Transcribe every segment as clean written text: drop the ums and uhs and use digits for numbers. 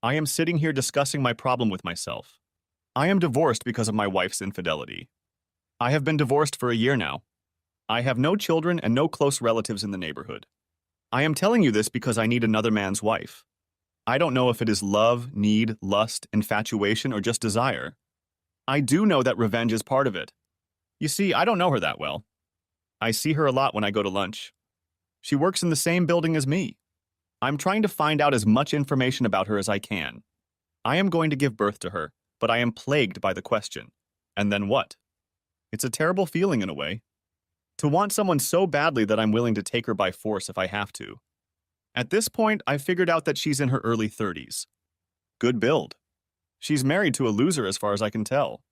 I am sitting here discussing my problem with myself. I am divorced because of my wife's infidelity. I have been divorced for a year now. I have no children and no close relatives in the neighborhood. I am telling you this because I need another man's wife. I don't know if it is love, need, lust, infatuation, or just desire. I do know that revenge is part of it. You see, I don't know her that well. I see her a lot when I go to lunch. She works in the same building as me. I'm trying to find out as much information about her as I can. I am going to give birth to her, but I am plagued by the question. And then what? It's a terrible feeling in a way. To want someone so badly that I'm willing to take her by force if I have to. At this point, I figured out that she's in her early 30s. Good build. She's married to a loser as far as I can tell.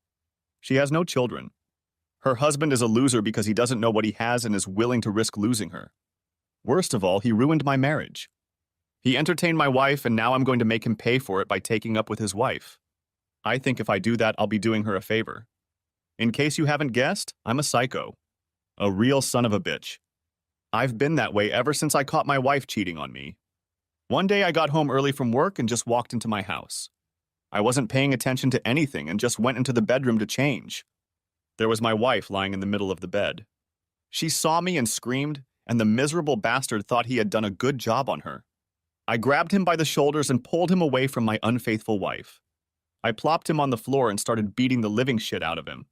She has no children. Her husband is a loser because he doesn't know what he has and is willing to risk losing her. Worst of all, he ruined my marriage. He entertained my wife, and now I'm going to make him pay for it by taking up with his wife. I think if I do that, I'll be doing her a favor. In case you haven't guessed, I'm a psycho. A real son of a bitch. I've been that way ever since I caught my wife cheating on me. One day I got home early from work and just walked into my house. I wasn't paying attention to anything and just went into the bedroom to change. There was my wife lying in the middle of the bed. She saw me and screamed, and the miserable bastard thought he had done a good job on her. I grabbed him by the shoulders and pulled him away from my unfaithful wife. I plopped him on the floor and started beating the living shit out of him.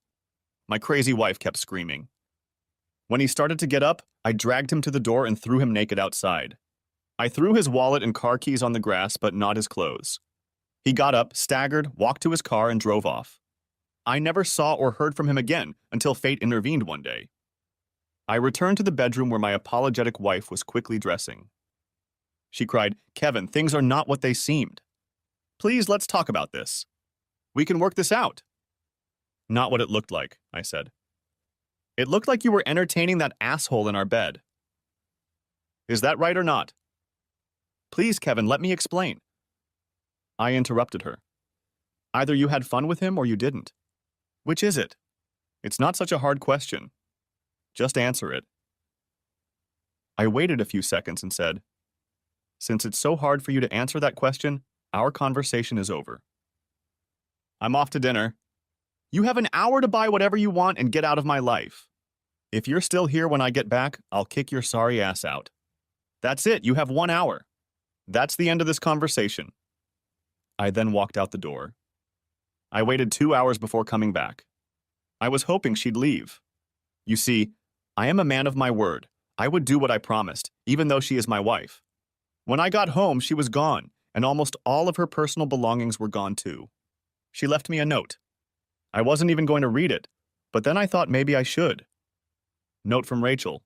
My crazy wife kept screaming. When he started to get up, I dragged him to the door and threw him naked outside. I threw his wallet and car keys on the grass, but not his clothes. He got up, staggered, walked to his car, and drove off. I never saw or heard from him again until fate intervened one day. I returned to the bedroom where my apologetic wife was quickly dressing. She cried, "Kevin, things are not what they seemed. Please, let's talk about this. We can work this out." "Not what it looked like," I said. "It looked like you were entertaining that asshole in our bed. Is that right or not?" "Please, Kevin, let me explain." I interrupted her. "Either you had fun with him or you didn't. Which is it? It's not such a hard question. Just answer it." I waited a few seconds and said, "Since it's so hard for you to answer that question, our conversation is over. I'm off to dinner. You have an hour to buy whatever you want and get out of my life. If you're still here when I get back, I'll kick your sorry ass out. That's it, you have 1 hour. That's the end of this conversation." I then walked out the door. I waited 2 hours before coming back. I was hoping she'd leave. You see, I am a man of my word. I would do what I promised, even though she is my wife. When I got home, she was gone, and almost all of her personal belongings were gone too. She left me a note. I wasn't even going to read it, but then I thought maybe I should. Note from Rachel.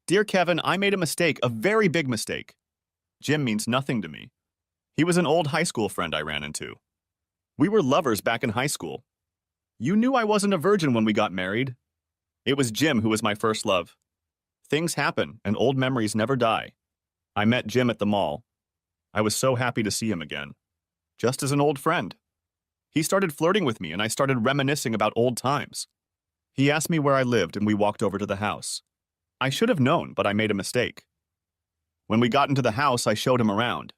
"Dear Kevin, I made a mistake, a very big mistake. Jim means nothing to me. He was an old high school friend I ran into. We were lovers back in high school. You knew I wasn't a virgin when we got married. It was Jim who was my first love. Things happen, and old memories never die. I met Jim at the mall. I was so happy to see him again. Just as an old friend. He started flirting with me, and I started reminiscing about old times. He asked me where I lived, and we walked over to the house. I should have known, but I made a mistake. When we got into the house, I showed him around.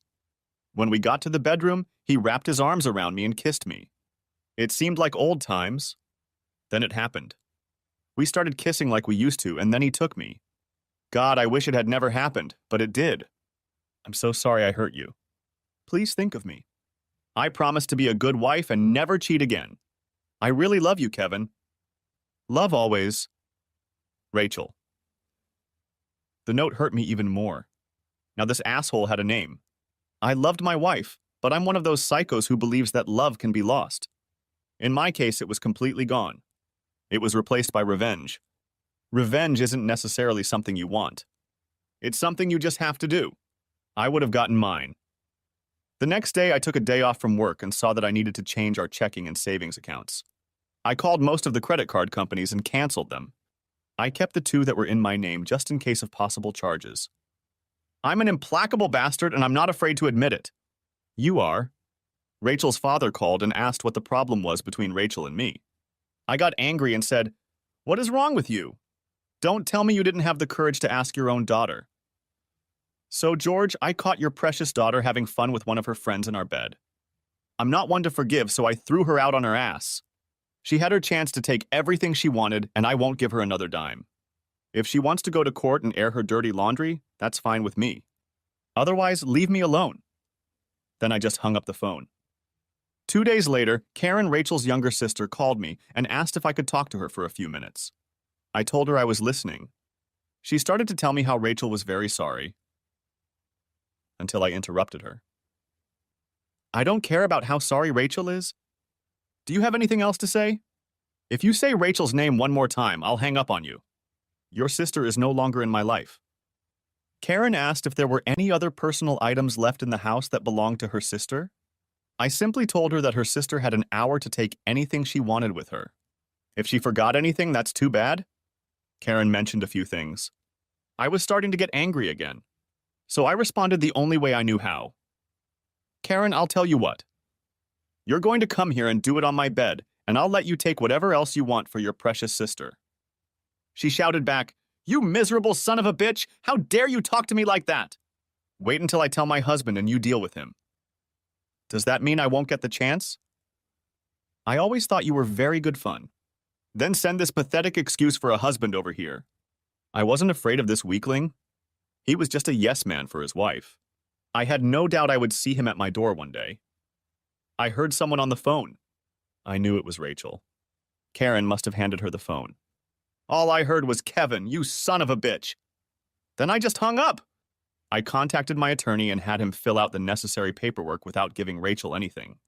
When we got to the bedroom, he wrapped his arms around me and kissed me. It seemed like old times. Then it happened. We started kissing like we used to, and then he took me. God, I wish it had never happened, but it did. I'm so sorry I hurt you. Please think of me. I promise to be a good wife and never cheat again. I really love you, Kevin. Love always. Rachel. The note hurt me even more. Now this asshole had a name. I loved my wife, but I'm one of those psychos who believes that love can be lost. In my case, it was completely gone. It was replaced by revenge. Revenge isn't necessarily something you want. It's something you just have to do. I would have gotten mine. The next day, I took a day off from work and saw that I needed to change our checking and savings accounts. I called most of the credit card companies and canceled them. I kept the 2 that were in my name just in case of possible charges. I'm an implacable bastard, and I'm not afraid to admit it. You are. Rachel's father called and asked what the problem was between Rachel and me. I got angry and said, "What is wrong with you? Don't tell me you didn't have the courage to ask your own daughter." So, George, I caught your precious daughter having fun with one of her friends in our bed. I'm not one to forgive, so I threw her out on her ass. She had her chance to take everything she wanted, and I won't give her another dime. If she wants to go to court and air her dirty laundry, that's fine with me. Otherwise, leave me alone. Then I just hung up the phone. 2 days later, Karen, Rachel's younger sister, called me and asked if I could talk to her for a few minutes. I told her I was listening. She started to tell me how Rachel was very sorry, until I interrupted her. I don't care about how sorry Rachel is. Do you have anything else to say? If you say Rachel's name one more time, I'll hang up on you. Your sister is no longer in my life. Karen asked if there were any other personal items left in the house that belonged to her sister. I simply told her that her sister had an hour to take anything she wanted with her. If she forgot anything, that's too bad. Karen mentioned a few things. I was starting to get angry again, so I responded the only way I knew how. Karen, I'll tell you what. You're going to come here and do it on my bed, and I'll let you take whatever else you want for your precious sister. She shouted back, "You miserable son of a bitch! How dare you talk to me like that? Wait until I tell my husband and you deal with him." Does that mean I won't get the chance? I always thought you were very good fun. Then send this pathetic excuse for a husband over here. I wasn't afraid of this weakling. He was just a yes man for his wife. I had no doubt I would see him at my door one day. I heard someone on the phone. I knew it was Rachel. Karen must have handed her the phone. All I heard was, "Kevin, you son of a bitch." Then I just hung up. I contacted my attorney and had him fill out the necessary paperwork without giving Rachel anything.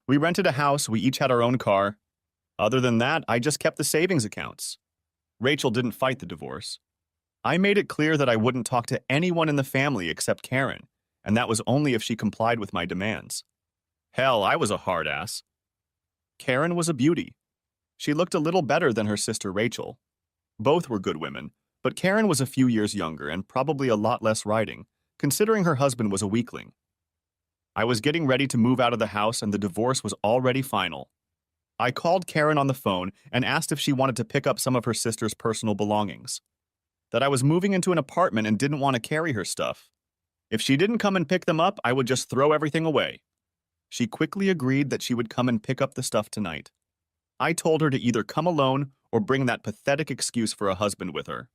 We rented a house, we each had our own car. Other than that, I just kept the savings accounts. Rachel didn't fight the divorce. I made it clear that I wouldn't talk to anyone in the family except Karen, and that was only if she complied with my demands. Hell, I was a hard ass. Karen was a beauty. She looked a little better than her sister Rachel. Both were good women, but Karen was a few years younger and probably a lot less riding, considering her husband was a weakling. I was getting ready to move out of the house and the divorce was already final. I called Karen on the phone and asked if she wanted to pick up some of her sister's personal belongings. That I was moving into an apartment and didn't want to carry her stuff. If she didn't come and pick them up, I would just throw everything away. She quickly agreed that she would come and pick up the stuff tonight. I told her to either come alone or bring that pathetic excuse for a husband with her.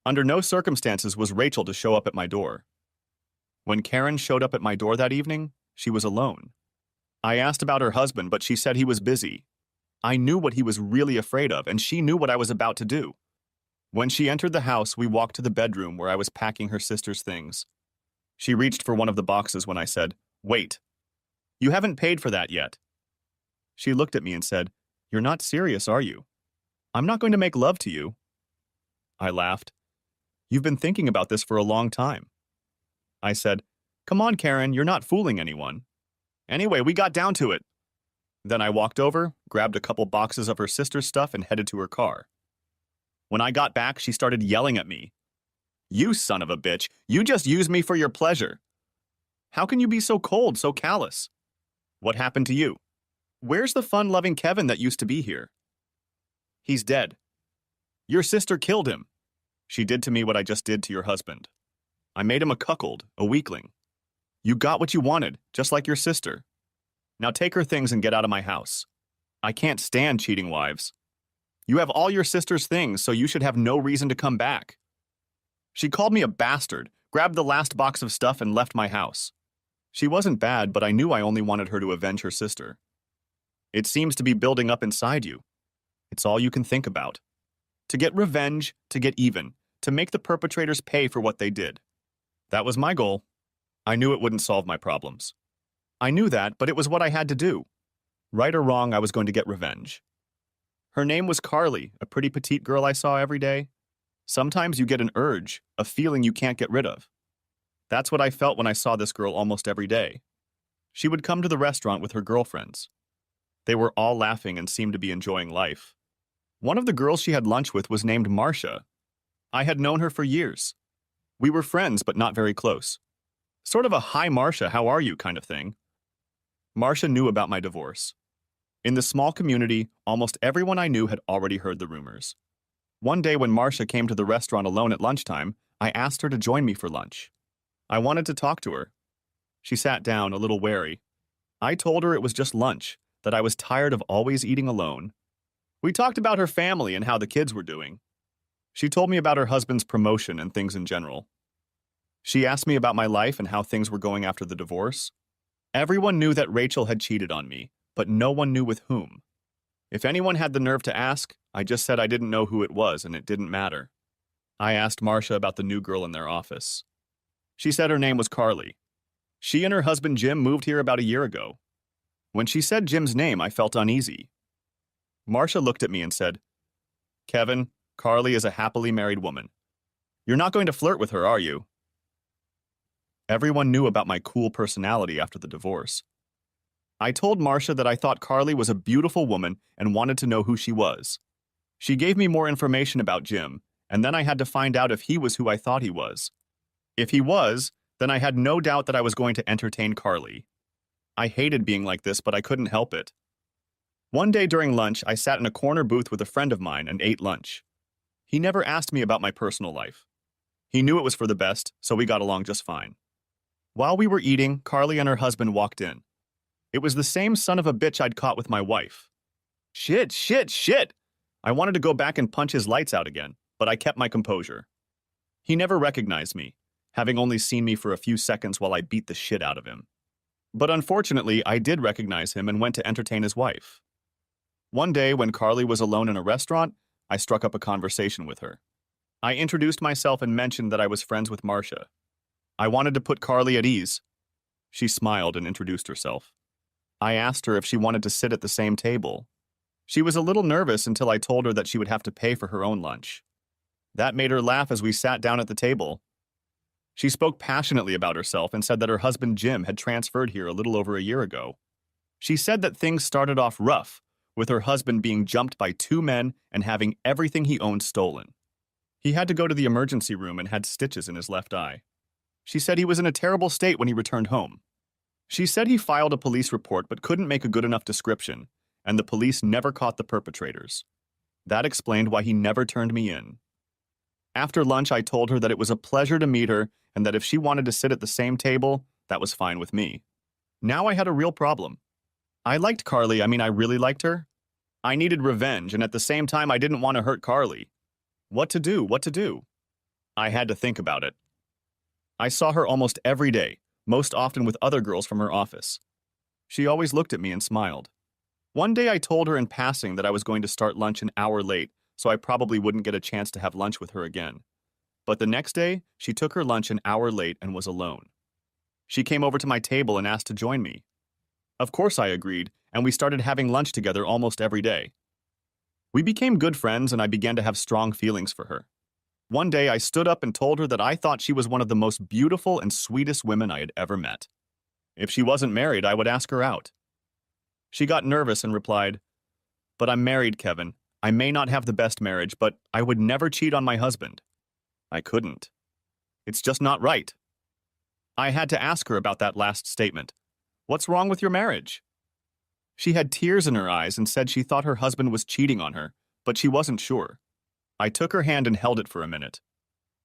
Under no circumstances was Rachel to show up at my door. When Karen showed up at my door that evening, she was alone. I asked about her husband, but she said he was busy. I knew what he was really afraid of, and she knew what I was about to do. When she entered the house, we walked to the bedroom where I was packing her sister's things. She reached for one of the boxes when I said, "Wait. You haven't paid for that yet." She looked at me and said, "You're not serious, are you? I'm not going to make love to you." I laughed. "You've been thinking about this for a long time." I said, "Come on, Karen, you're not fooling anyone." Anyway, we got down to it. Then I walked over, grabbed a couple boxes of her sister's stuff, and headed to her car. When I got back, she started yelling at me. "You son of a bitch, you just use me for your pleasure. How can you be so cold, so callous? What happened to you? Where's the fun-loving Kevin that used to be here? He's dead. Your sister killed him. She did to me what I just did to your husband. I made him a cuckold, a weakling. You got what you wanted, just like your sister. Now take her things and get out of my house. I can't stand cheating wives. You have all your sister's things, so you should have no reason to come back." She called me a bastard, grabbed the last box of stuff, and left my house. She wasn't bad, but I knew I only wanted her to avenge her sister. It seems to be building up inside you. It's all you can think about. To get revenge, to get even, to make the perpetrators pay for what they did. That was my goal. I knew it wouldn't solve my problems. I knew that, but it was what I had to do. Right or wrong, I was going to get revenge. Her name was Carly, a pretty petite girl I saw every day. Sometimes you get an urge, a feeling you can't get rid of. That's what I felt when I saw this girl almost every day. She would come to the restaurant with her girlfriends. They were all laughing and seemed to be enjoying life. One of the girls she had lunch with was named Marcia. I had known her for years. We were friends, but not very close. Sort of a "hi Marcia, how are you" kind of thing. Marcia knew about my divorce. In the small community, almost everyone I knew had already heard the rumors. One day when Marcia came to the restaurant alone at lunchtime, I asked her to join me for lunch. I wanted to talk to her. She sat down, a little wary. I told her it was just lunch, that I was tired of always eating alone. We talked about her family and how the kids were doing. She told me about her husband's promotion and things in general. She asked me about my life and how things were going after the divorce. Everyone knew that Rachel had cheated on me, but no one knew with whom. If anyone had the nerve to ask, I just said I didn't know who it was and it didn't matter. I asked Marcia about the new girl in their office. She said her name was Carly. She and her husband Jim moved here about a year ago. When she said Jim's name, I felt uneasy. Marcia looked at me and said, "Kevin, Carly is a happily married woman. You're not going to flirt with her, are you?" Everyone knew about my cool personality after the divorce. I told Marcia that I thought Carly was a beautiful woman and wanted to know who she was. She gave me more information about Jim, and then I had to find out if he was who I thought he was. If he was, then I had no doubt that I was going to entertain Carly. I hated being like this, but I couldn't help it. One day during lunch, I sat in a corner booth with a friend of mine and ate lunch. He never asked me about my personal life. He knew it was for the best, so we got along just fine. While we were eating, Carly and her husband walked in. It was the same son of a bitch I'd caught with my wife. Shit! I wanted to go back and punch his lights out again, but I kept my composure. He never recognized me, having only seen me for a few seconds while I beat the shit out of him. But unfortunately, I did recognize him and went to entertain his wife. One day, when Carly was alone in a restaurant, I struck up a conversation with her. I introduced myself and mentioned that I was friends with Marcia. I wanted to put Carly at ease. She smiled and introduced herself. I asked her if she wanted to sit at the same table. She was a little nervous until I told her that she would have to pay for her own lunch. That made her laugh as we sat down at the table. She spoke passionately about herself and said that her husband Jim had transferred here a little over a year ago. She said that things started off rough, with her husband being jumped by two men and having everything he owned stolen. He had to go to the emergency room and had stitches in his left eye. She said he was in a terrible state when he returned home. She said he filed a police report but couldn't make a good enough description, and the police never caught the perpetrators. That explained why he never turned me in. After lunch, I told her that it was a pleasure to meet her and that if she wanted to sit at the same table, that was fine with me. Now I had a real problem. I liked Carly, I really liked her. I needed revenge, and at the same time, I didn't want to hurt Carly. What to do? I had to think about it. I saw her almost every day, most often with other girls from her office. She always looked at me and smiled. One day I told her in passing that I was going to start lunch an hour late, so I probably wouldn't get a chance to have lunch with her again. But the next day, she took her lunch an hour late and was alone. She came over to my table and asked to join me. Of course I agreed, and we started having lunch together almost every day. We became good friends and I began to have strong feelings for her. One day I stood up and told her that I thought she was one of the most beautiful and sweetest women I had ever met. If she wasn't married, I would ask her out. She got nervous and replied, "But I'm married, Kevin. I may not have the best marriage, but I would never cheat on my husband." I couldn't. It's just not right. I had to ask her about that last statement. What's wrong with your marriage? She had tears in her eyes and said she thought her husband was cheating on her, but she wasn't sure. I took her hand and held it for a minute.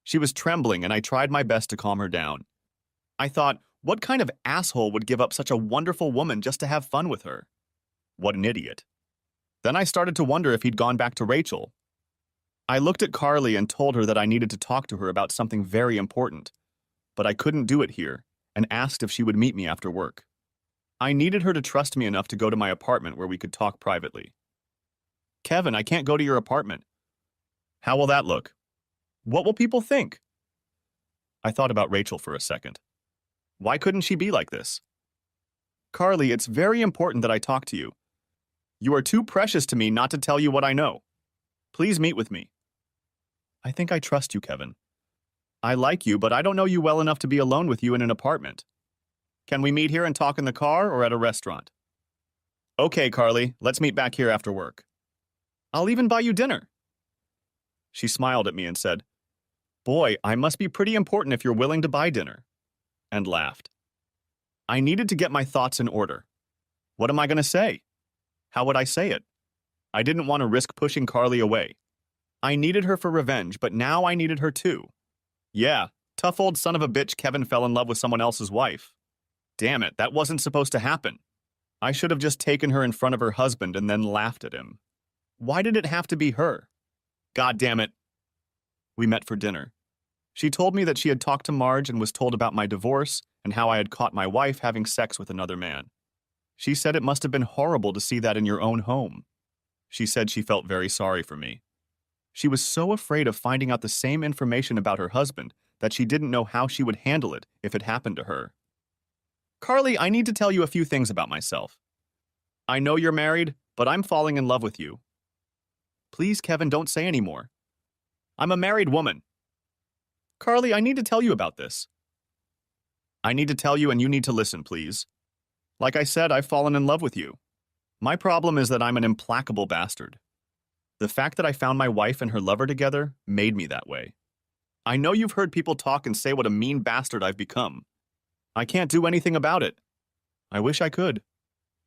She was trembling and I tried my best to calm her down. I thought, what kind of asshole would give up such a wonderful woman just to have fun with her? What an idiot. Then I started to wonder if he'd gone back to Rachel. I looked at Carly and told her that I needed to talk to her about something very important, but I couldn't do it here, and asked if she would meet me after work. I needed her to trust me enough to go to my apartment where we could talk privately. "Kevin, I can't go to your apartment." "How will that look?" "What will people think?" I thought about Rachel for a second. Why couldn't she be like this? "Carly, it's very important that I talk to you. You are too precious to me not to tell you what I know. Please meet with me." "I think I trust you, Kevin. I like you, but I don't know you well enough to be alone with you in an apartment. Can we meet here and talk in the car or at a restaurant?" "Okay, Carly, let's meet back here after work. I'll even buy you dinner." She smiled at me and said, "Boy, I must be pretty important if you're willing to buy dinner," and laughed. I needed to get my thoughts in order. What am I going to say? How would I say it? I didn't want to risk pushing Carly away. I needed her for revenge, but now I needed her too. Yeah, Tough old son of a bitch Kevin fell in love with someone else's wife. Damn it, that wasn't supposed to happen. I should have just taken her in front of her husband and then laughed at him. Why did it have to be her? God damn it. We met for dinner. She told me that she had talked to Marge and was told about my divorce and how I had caught my wife having sex with another man. She said it must have been horrible to see that in your own home. She said she felt very sorry for me. She was so afraid of finding out the same information about her husband that she didn't know how she would handle it if it happened to her. Carly, I need to tell you a few things about myself. I know you're married, but I'm falling in love with you. Please, Kevin, don't say any more. I'm a married woman. Carly, I need to tell you about this. I need to tell you and you need to listen, please. Like I said, I've fallen in love with you. My problem is that I'm an implacable bastard. The fact that I found my wife and her lover together made me that way. I know you've heard people talk and say what a mean bastard I've become. I can't do anything about it. I wish I could.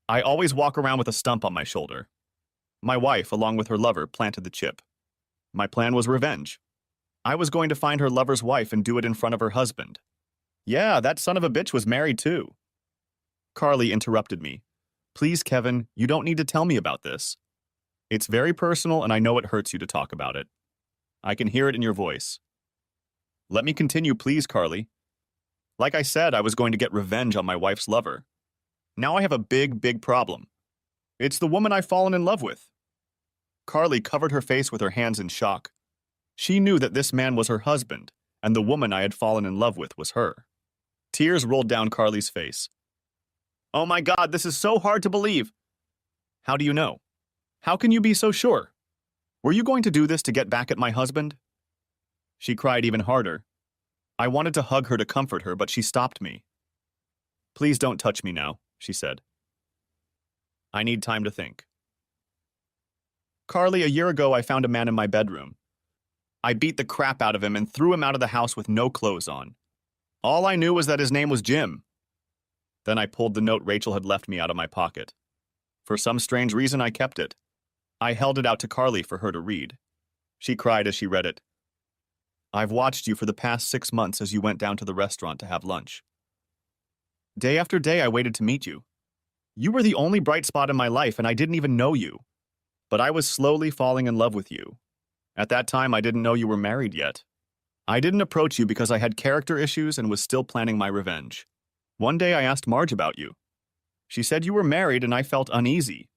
I always walk around with a stump on my shoulder. My wife, along with her lover, planted the chip. My plan was revenge. I was going to find her lover's wife and do it in front of her husband. Yeah, that son of a bitch was married too. Carly interrupted me. Please, Kevin, you don't need to tell me about this. It's very personal and I know it hurts you to talk about it. I can hear it in your voice. Let me continue, please, Carly. Like I said, I was going to get revenge on my wife's lover. Now I have a big problem. It's the woman I've fallen in love with. Carly covered her face with her hands in shock. She knew that this man was her husband, and the woman I had fallen in love with was her. Tears rolled down Carly's face. Oh my God, this is so hard to believe. How do you know? How can you be so sure? Were you going to do this to get back at my husband? She cried even harder. I wanted to hug her to comfort her, but she stopped me. Please don't touch me now, she said. I need time to think. Carly, a year ago I found a man in my bedroom. I beat the crap out of him and threw him out of the house with no clothes on. All I knew was that his name was Jim. Then I pulled the note Rachel had left me out of my pocket. For some strange reason, I kept it. I held it out to Carly for her to read. She cried as she read it. I've watched you for the past 6 months as you went down to the restaurant to have lunch. Day after day, I waited to meet you. You were the only bright spot in my life, and I didn't even know you. But I was slowly falling in love with you. At that time, I didn't know you were married yet. I didn't approach you because I had character issues and was still planning my revenge. One day I asked Marge about you. She said you were married and I felt uneasy.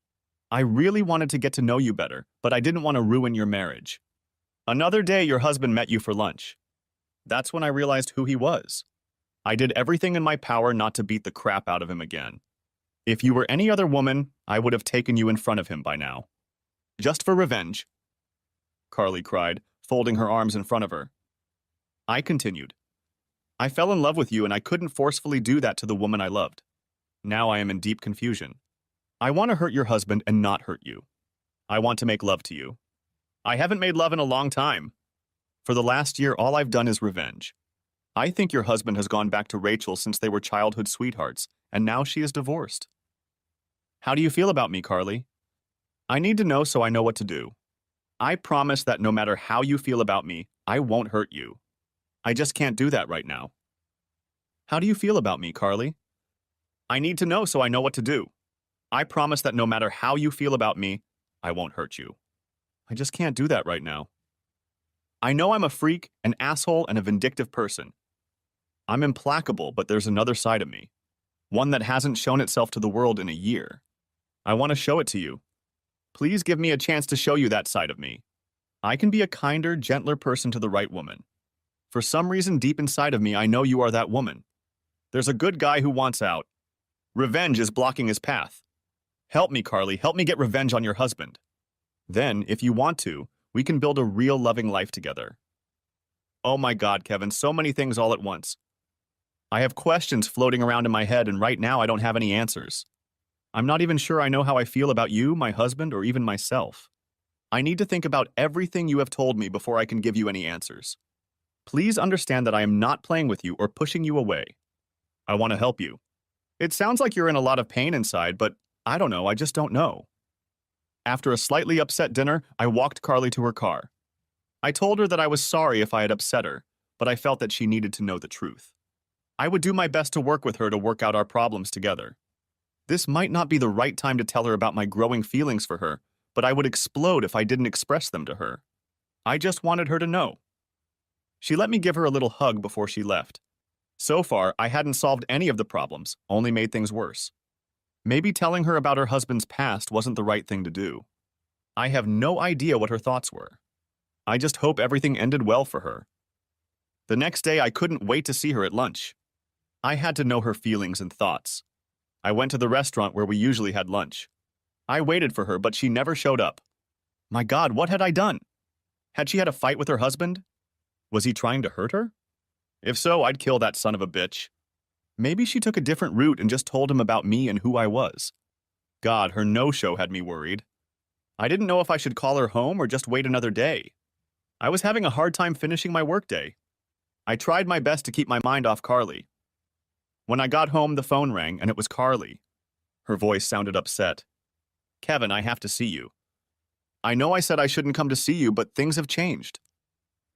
I really wanted to get to know you better, but I didn't want to ruin your marriage. Another day your husband met you for lunch. That's when I realized who he was. I did everything in my power not to beat the crap out of him again. If you were any other woman, I would have taken you in front of him by now. Just for revenge. Carly cried, folding her arms in front of her. I continued. I fell in love with you and I couldn't forcefully do that to the woman I loved. Now I am in deep confusion. I want to hurt your husband and not hurt you. I want to make love to you. I haven't made love in a long time. For the last year, all I've done is revenge. I think your husband has gone back to Rachel since they were childhood sweethearts, and now she is divorced. How do you feel about me, Carly? I need to know so I know what to do. I promise that no matter how you feel about me, I won't hurt you. I just can't do that right now. How do you feel about me, Carly? I need to know so I know what to do. I promise that no matter how you feel about me, I won't hurt you. I just can't do that right now. I know I'm a freak, an asshole, and a vindictive person. I'm implacable, but there's another side of me. One that hasn't shown itself to the world in a year. I want to show it to you. Please give me a chance to show you that side of me. I can be a kinder, gentler person to the right woman. For some reason deep inside of me, I know you are that woman. There's a good guy who wants out. Revenge is blocking his path. Help me, Carly. Help me get revenge on your husband. Then, if you want to, we can build a real loving life together. Oh my God, Kevin, so many things all at once. I have questions floating around in my head, and right now I don't have any answers. I'm not even sure I know how I feel about you, my husband, or even myself. I need to think about everything you have told me before I can give you any answers. Please understand that I am not playing with you or pushing you away. I want to help you. It sounds like you're in a lot of pain inside, but I don't know, I just don't know. After a slightly upset dinner, I walked Carly to her car. I told her that I was sorry if I had upset her, but I felt that she needed to know the truth. I would do my best to work with her to work out our problems together. This might not be the right time to tell her about my growing feelings for her, but I would explode if I didn't express them to her. I just wanted her to know. She let me give her a little hug before she left. So far, I hadn't solved any of the problems, only made things worse. Maybe telling her about her husband's past wasn't the right thing to do. I have no idea what her thoughts were. I just hope everything ended well for her. The next day, I couldn't wait to see her at lunch. I had to know her feelings and thoughts. I went to the restaurant where we usually had lunch. I waited for her, but she never showed up. My God, what had I done? Had she had a fight with her husband? Was he trying to hurt her? If so, I'd kill that son of a bitch. Maybe she took a different route and just told him about me and who I was. God, her no-show had me worried. I didn't know if I should call her home or just wait another day. I was having a hard time finishing my workday. I tried my best to keep my mind off Carly. When I got home, the phone rang, and it was Carly. Her voice sounded upset. Kevin, I have to see you. I know I said I shouldn't come to see you, but things have changed.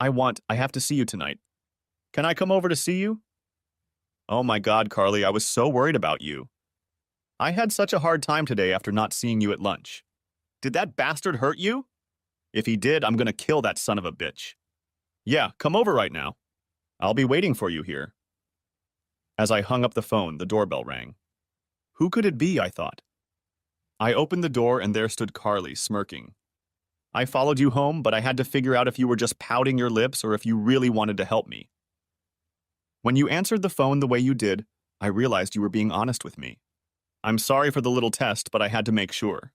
I have to see you tonight. Can I come over to see you? Oh my God, Carly, I was so worried about you. I had such a hard time today after not seeing you at lunch. Did that bastard hurt you? If he did, I'm gonna kill that son of a bitch. Yeah, come over right now. I'll be waiting for you here. As I hung up the phone, the doorbell rang. Who could it be, I thought. I opened the door and there stood Carly, smirking. I followed you home, but I had to figure out if you were just pouting your lips or if you really wanted to help me. When you answered the phone the way you did, I realized you were being honest with me. I'm sorry for the little test, but I had to make sure.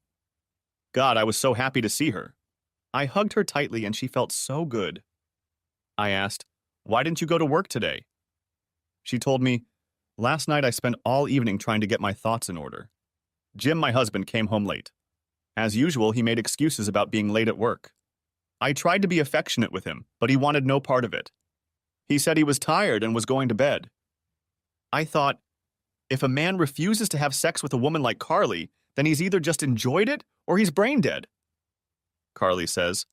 God, I was so happy to see her. I hugged her tightly and she felt so good. I asked, why didn't you go to work today? She told me, last night I spent all evening trying to get my thoughts in order. Jim, my husband, came home late. As usual, he made excuses about being late at work. I tried to be affectionate with him, but he wanted no part of it. He said he was tired and was going to bed. I thought, if a man refuses to have sex with a woman like Carly, then he's either just enjoyed it or he's brain dead. Carly says,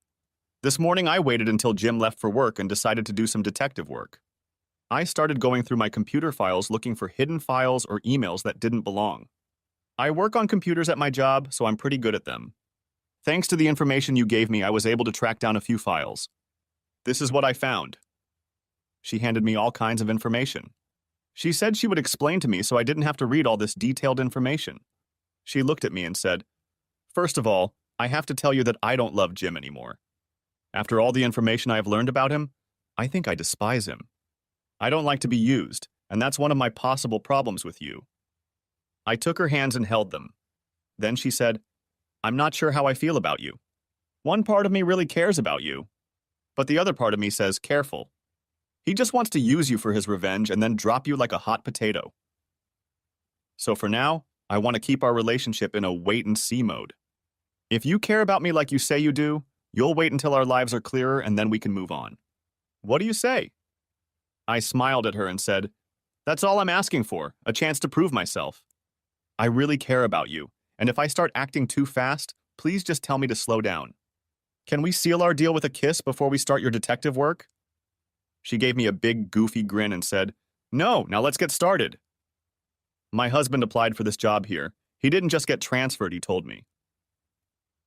this morning I waited until Jim left for work and decided to do some detective work. I started going through my computer files looking for hidden files or emails that didn't belong. I work on computers at my job, so I'm pretty good at them. Thanks to the information you gave me, I was able to track down a few files. This is what I found. She handed me all kinds of information. She said she would explain to me so I didn't have to read all this detailed information. She looked at me and said, first of all, I have to tell you that I don't love Jim anymore. After all the information I have learned about him, I think I despise him. I don't like to be used, and that's one of my possible problems with you. I took her hands and held them. Then she said, I'm not sure how I feel about you. One part of me really cares about you, but the other part of me says, careful. He just wants to use you for his revenge and then drop you like a hot potato. So for now, I want to keep our relationship in a wait-and-see mode. If you care about me like you say you do, you'll wait until our lives are clearer and then we can move on. What do you say? I smiled at her and said, that's all I'm asking for, a chance to prove myself. I really care about you, and if I start acting too fast, please just tell me to slow down. Can we seal our deal with a kiss before we start your detective work? She gave me a big, goofy grin and said, no, now let's get started. My husband applied for this job here. He didn't just get transferred, he told me.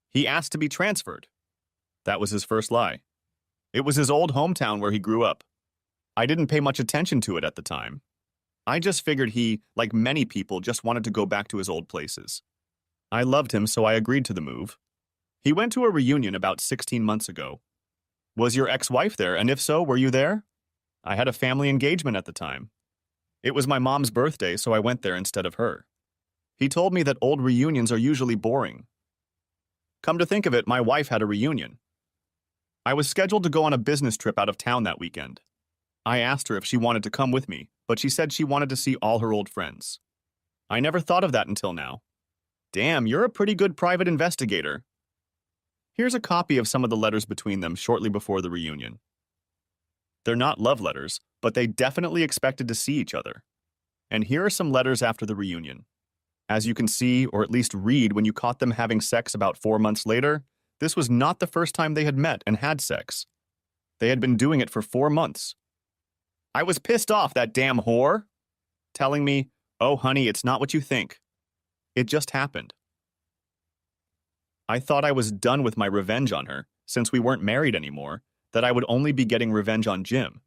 He asked to be transferred. That was his first lie. It was his old hometown where he grew up. I didn't pay much attention to it at the time. I just figured he, like many people, just wanted to go back to his old places. I loved him, so I agreed to the move. He went to a reunion about 16 months ago. Was your ex-wife there, and if so, were you there? I had a family engagement at the time. It was my mom's birthday, so I went there instead of her. He told me that old reunions are usually boring. Come to think of it, my wife had a reunion. I was scheduled to go on a business trip out of town that weekend. I asked her if she wanted to come with me, but she said she wanted to see all her old friends. I never thought of that until now. Damn, you're a pretty good private investigator. Here's a copy of some of the letters between them shortly before the reunion. They're not love letters, but they definitely expected to see each other. And here are some letters after the reunion. As you can see, or at least read when you caught them having sex about 4 months later, this was not the first time they had met and had sex. They had been doing it for 4 months. I was pissed off, that damn whore, telling me, "Oh, honey, it's not what you think. It just happened." I thought I was done with my revenge on her, since we weren't married anymore, that I would only be getting revenge on Jim.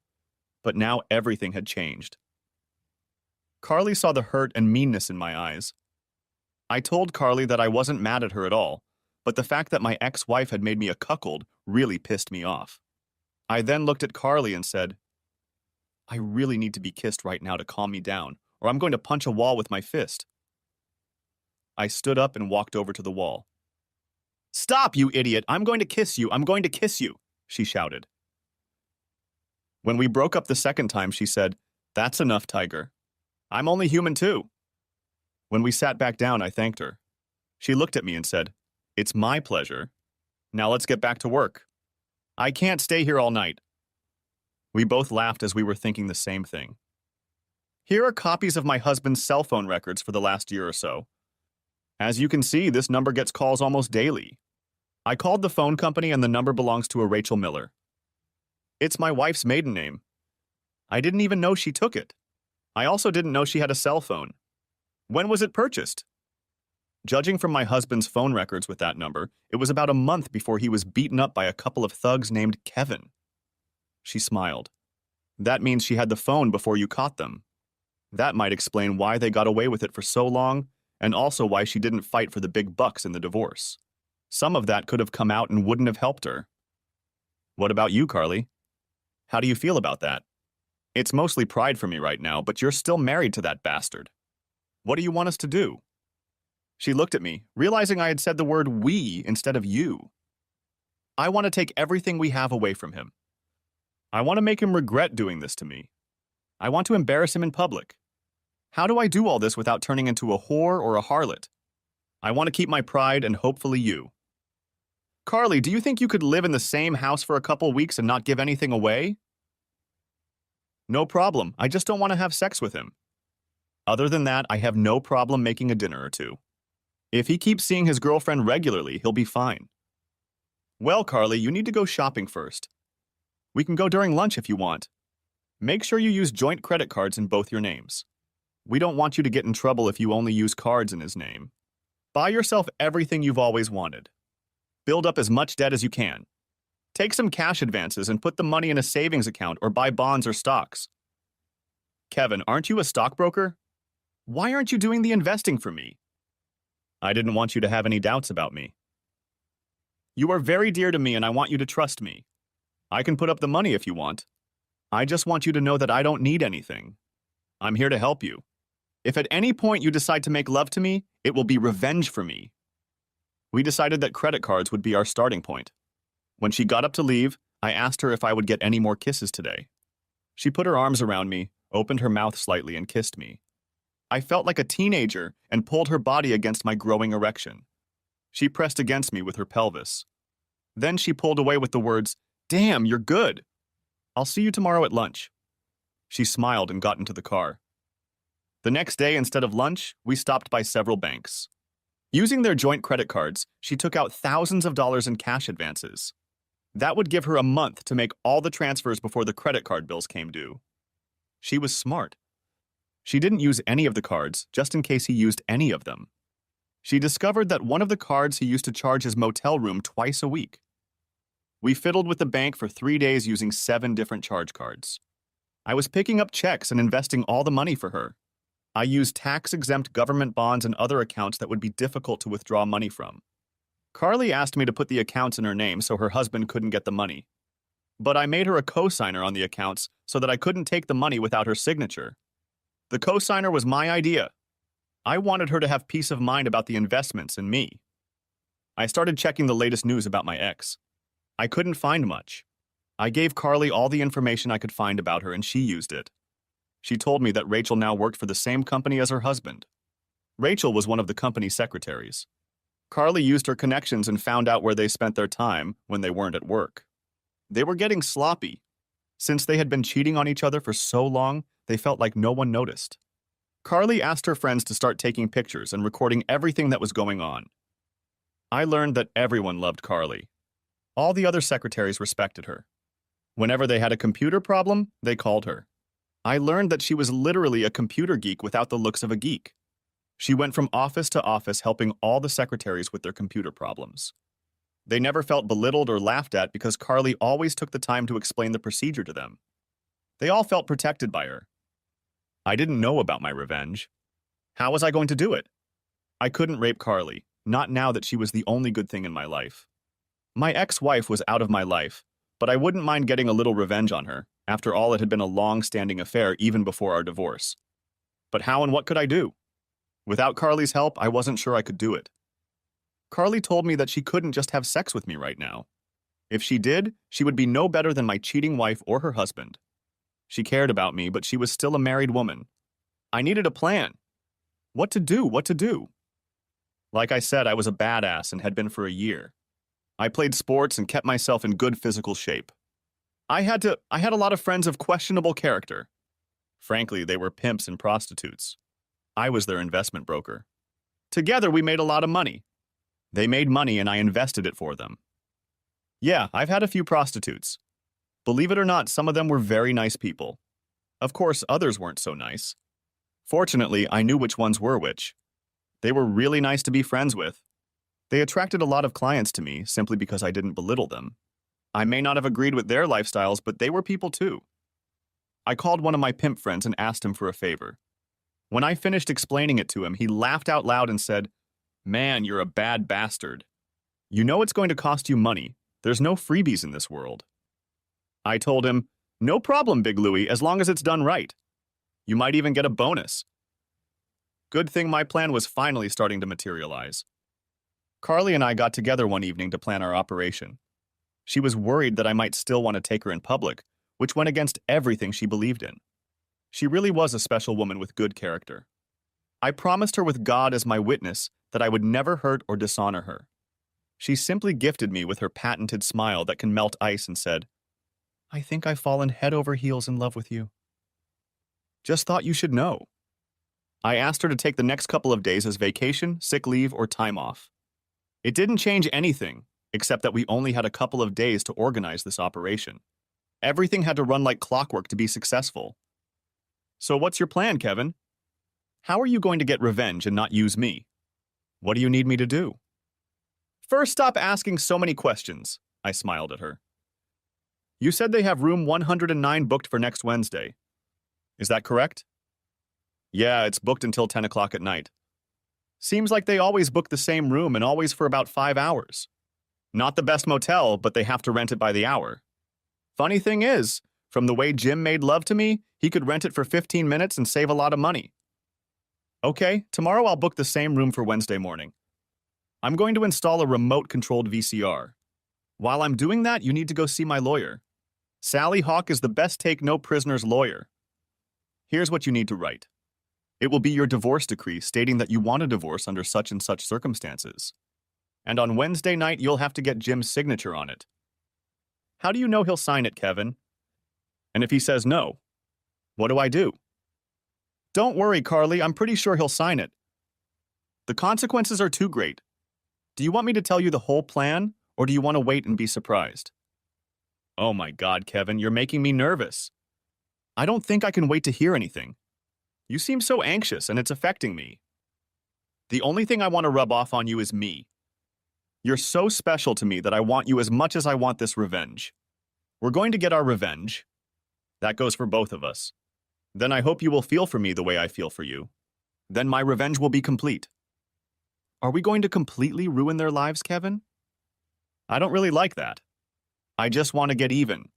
But now everything had changed. Carly saw the hurt and meanness in my eyes. I told Carly that I wasn't mad at her at all, but the fact that my ex-wife had made me a cuckold really pissed me off. I then looked at Carly and said, "I really need to be kissed right now to calm me down, or I'm going to punch a wall with my fist." I stood up and walked over to the wall. "Stop, you idiot! I'm going to kiss you! I'm going to kiss you!" she shouted. When we broke up the second time, she said, "That's enough, Tiger. I'm only human too." When we sat back down, I thanked her. She looked at me and said, "It's my pleasure. Now let's get back to work. I can't stay here all night." We both laughed as we were thinking the same thing. Here are copies of my husband's cell phone records for the last year or so. As you can see, this number gets calls almost daily. I called the phone company and the number belongs to a Rachel Miller. It's my wife's maiden name. I didn't even know she took it. I also didn't know she had a cell phone. When was it purchased? Judging from my husband's phone records with that number, it was about a month before he was beaten up by a couple of thugs named Kevin. She smiled. That means she had the phone before you caught them. That might explain why they got away with it for so long, and also why she didn't fight for the big bucks in the divorce. Some of that could have come out and wouldn't have helped her. What about you, Carly? How do you feel about that? It's mostly pride for me right now, but you're still married to that bastard. What do you want us to do? She looked at me, realizing I had said the word we instead of you. I want to take everything we have away from him. I want to make him regret doing this to me. I want to embarrass him in public. How do I do all this without turning into a whore or a harlot? I want to keep my pride and hopefully you. Carly, do you think you could live in the same house for a couple weeks and not give anything away? No problem. I just don't want to have sex with him. Other than that, I have no problem making a dinner or two. If he keeps seeing his girlfriend regularly, he'll be fine. Well, Carly, you need to go shopping first. We can go during lunch if you want. Make sure you use joint credit cards in both your names. We don't want you to get in trouble if you only use cards in his name. Buy yourself everything you've always wanted. Build up as much debt as you can. Take some cash advances and put the money in a savings account or buy bonds or stocks. Kevin, aren't you a stockbroker? Why aren't you doing the investing for me? I didn't want you to have any doubts about me. You are very dear to me and I want you to trust me. I can put up the money if you want. I just want you to know that I don't need anything. I'm here to help you. If at any point you decide to make love to me, it will be revenge for me. We decided that credit cards would be our starting point. When she got up to leave, I asked her if I would get any more kisses today. She put her arms around me, opened her mouth slightly, and kissed me. I felt like a teenager and pulled her body against my growing erection. She pressed against me with her pelvis. Then she pulled away with the words, "Damn, you're good. I'll see you tomorrow at lunch." She smiled and got into the car. The next day, instead of lunch, we stopped by several banks. Using their joint credit cards, she took out thousands of dollars in cash advances. That would give her a month to make all the transfers before the credit card bills came due. She was smart. She didn't use any of the cards, just in case he used any of them. She discovered that one of the cards he used to charge his motel room twice a week. We fiddled with the bank for 3 days using 7 different charge cards. I was picking up checks and investing all the money for her. I used tax-exempt government bonds and other accounts that would be difficult to withdraw money from. Carly asked me to put the accounts in her name so her husband couldn't get the money. But I made her a co-signer on the accounts so that I couldn't take the money without her signature. The co-signer was my idea. I wanted her to have peace of mind about the investments and me. I started checking the latest news about my ex. I couldn't find much. I gave Carly all the information I could find about her and she used it. She told me that Rachel now worked for the same company as her husband. Rachel was one of the company secretaries. Carly used her connections and found out where they spent their time when they weren't at work. They were getting sloppy. Since they had been cheating on each other for so long, they felt like no one noticed. Carly asked her friends to start taking pictures and recording everything that was going on. I learned that everyone loved Carly. All the other secretaries respected her. Whenever they had a computer problem, they called her. I learned that she was literally a computer geek without the looks of a geek. She went from office to office helping all the secretaries with their computer problems. They never felt belittled or laughed at because Carly always took the time to explain the procedure to them. They all felt protected by her. I didn't know about my revenge. How was I going to do it? I couldn't rape Carly, not now that she was the only good thing in my life. My ex-wife was out of my life, but I wouldn't mind getting a little revenge on her. After all, it had been a long-standing affair even before our divorce. But how and what could I do? Without Carly's help, I wasn't sure I could do it. Carly told me that she couldn't just have sex with me right now. If she did, she would be no better than my cheating wife or her husband. She cared about me, but she was still a married woman. I needed a plan. What to do? What to do? Like I said, I was a badass and had been for a year. I played sports and kept myself in good physical shape. I had a lot of friends of questionable character. Frankly, they were pimps and prostitutes. I was their investment broker. Together, we made a lot of money. They made money and I invested it for them. Yeah, I've had a few prostitutes. Believe it or not, some of them were very nice people. Of course, others weren't so nice. Fortunately, I knew which ones were which. They were really nice to be friends with. They attracted a lot of clients to me simply because I didn't belittle them. I may not have agreed with their lifestyles, but they were people too. I called one of my pimp friends and asked him for a favor. When I finished explaining it to him, he laughed out loud and said, "Man, you're a bad bastard. You know it's going to cost you money. There's no freebies in this world." I told him, "No problem, Big Louie, as long as it's done right. You might even get a bonus." Good thing my plan was finally starting to materialize. Carly and I got together one evening to plan our operation. She was worried that I might still want to take her in public, which went against everything she believed in. She really was a special woman with good character. I promised her with God as my witness that I would never hurt or dishonor her. She simply gifted me with her patented smile that can melt ice and said, "I think I've fallen head over heels in love with you. Just thought you should know." I asked her to take the next couple of days as vacation, sick leave, or time off. It didn't change anything, except that we only had a couple of days to organize this operation. Everything had to run like clockwork to be successful. So what's your plan, Kevin? How are you going to get revenge and not use me? What do you need me to do? First, stop asking so many questions, I smiled at her. You said they have room 109 booked for next Wednesday. Is that correct? Yeah, it's booked until 10 o'clock at night. Seems like they always book the same room and always for about 5 hours. Not the best motel, but they have to rent it by the hour. Funny thing is, from the way Jim made love to me, he could rent it for 15 minutes and save a lot of money. Okay, tomorrow I'll book the same room for Wednesday morning. I'm going to install a remote-controlled VCR. While I'm doing that, you need to go see my lawyer. Sally Hawk is the best take-no-prisoners lawyer. Here's what you need to write. It will be your divorce decree stating that you want a divorce under such and such circumstances. And on Wednesday night, you'll have to get Jim's signature on it. How do you know he'll sign it, Kevin? And if he says no, what do I do? Don't worry, Carly, I'm pretty sure he'll sign it. The consequences are too great. Do you want me to tell you the whole plan, or do you want to wait and be surprised? Oh my God, Kevin, you're making me nervous. I don't think I can wait to hear anything. You seem so anxious, and it's affecting me. The only thing I want to rub off on you is me. You're so special to me that I want you as much as I want this revenge. We're going to get our revenge. That goes for both of us. Then I hope you will feel for me the way I feel for you. Then my revenge will be complete. Are we going to completely ruin their lives, Kevin? I don't really like that. I just want to get even.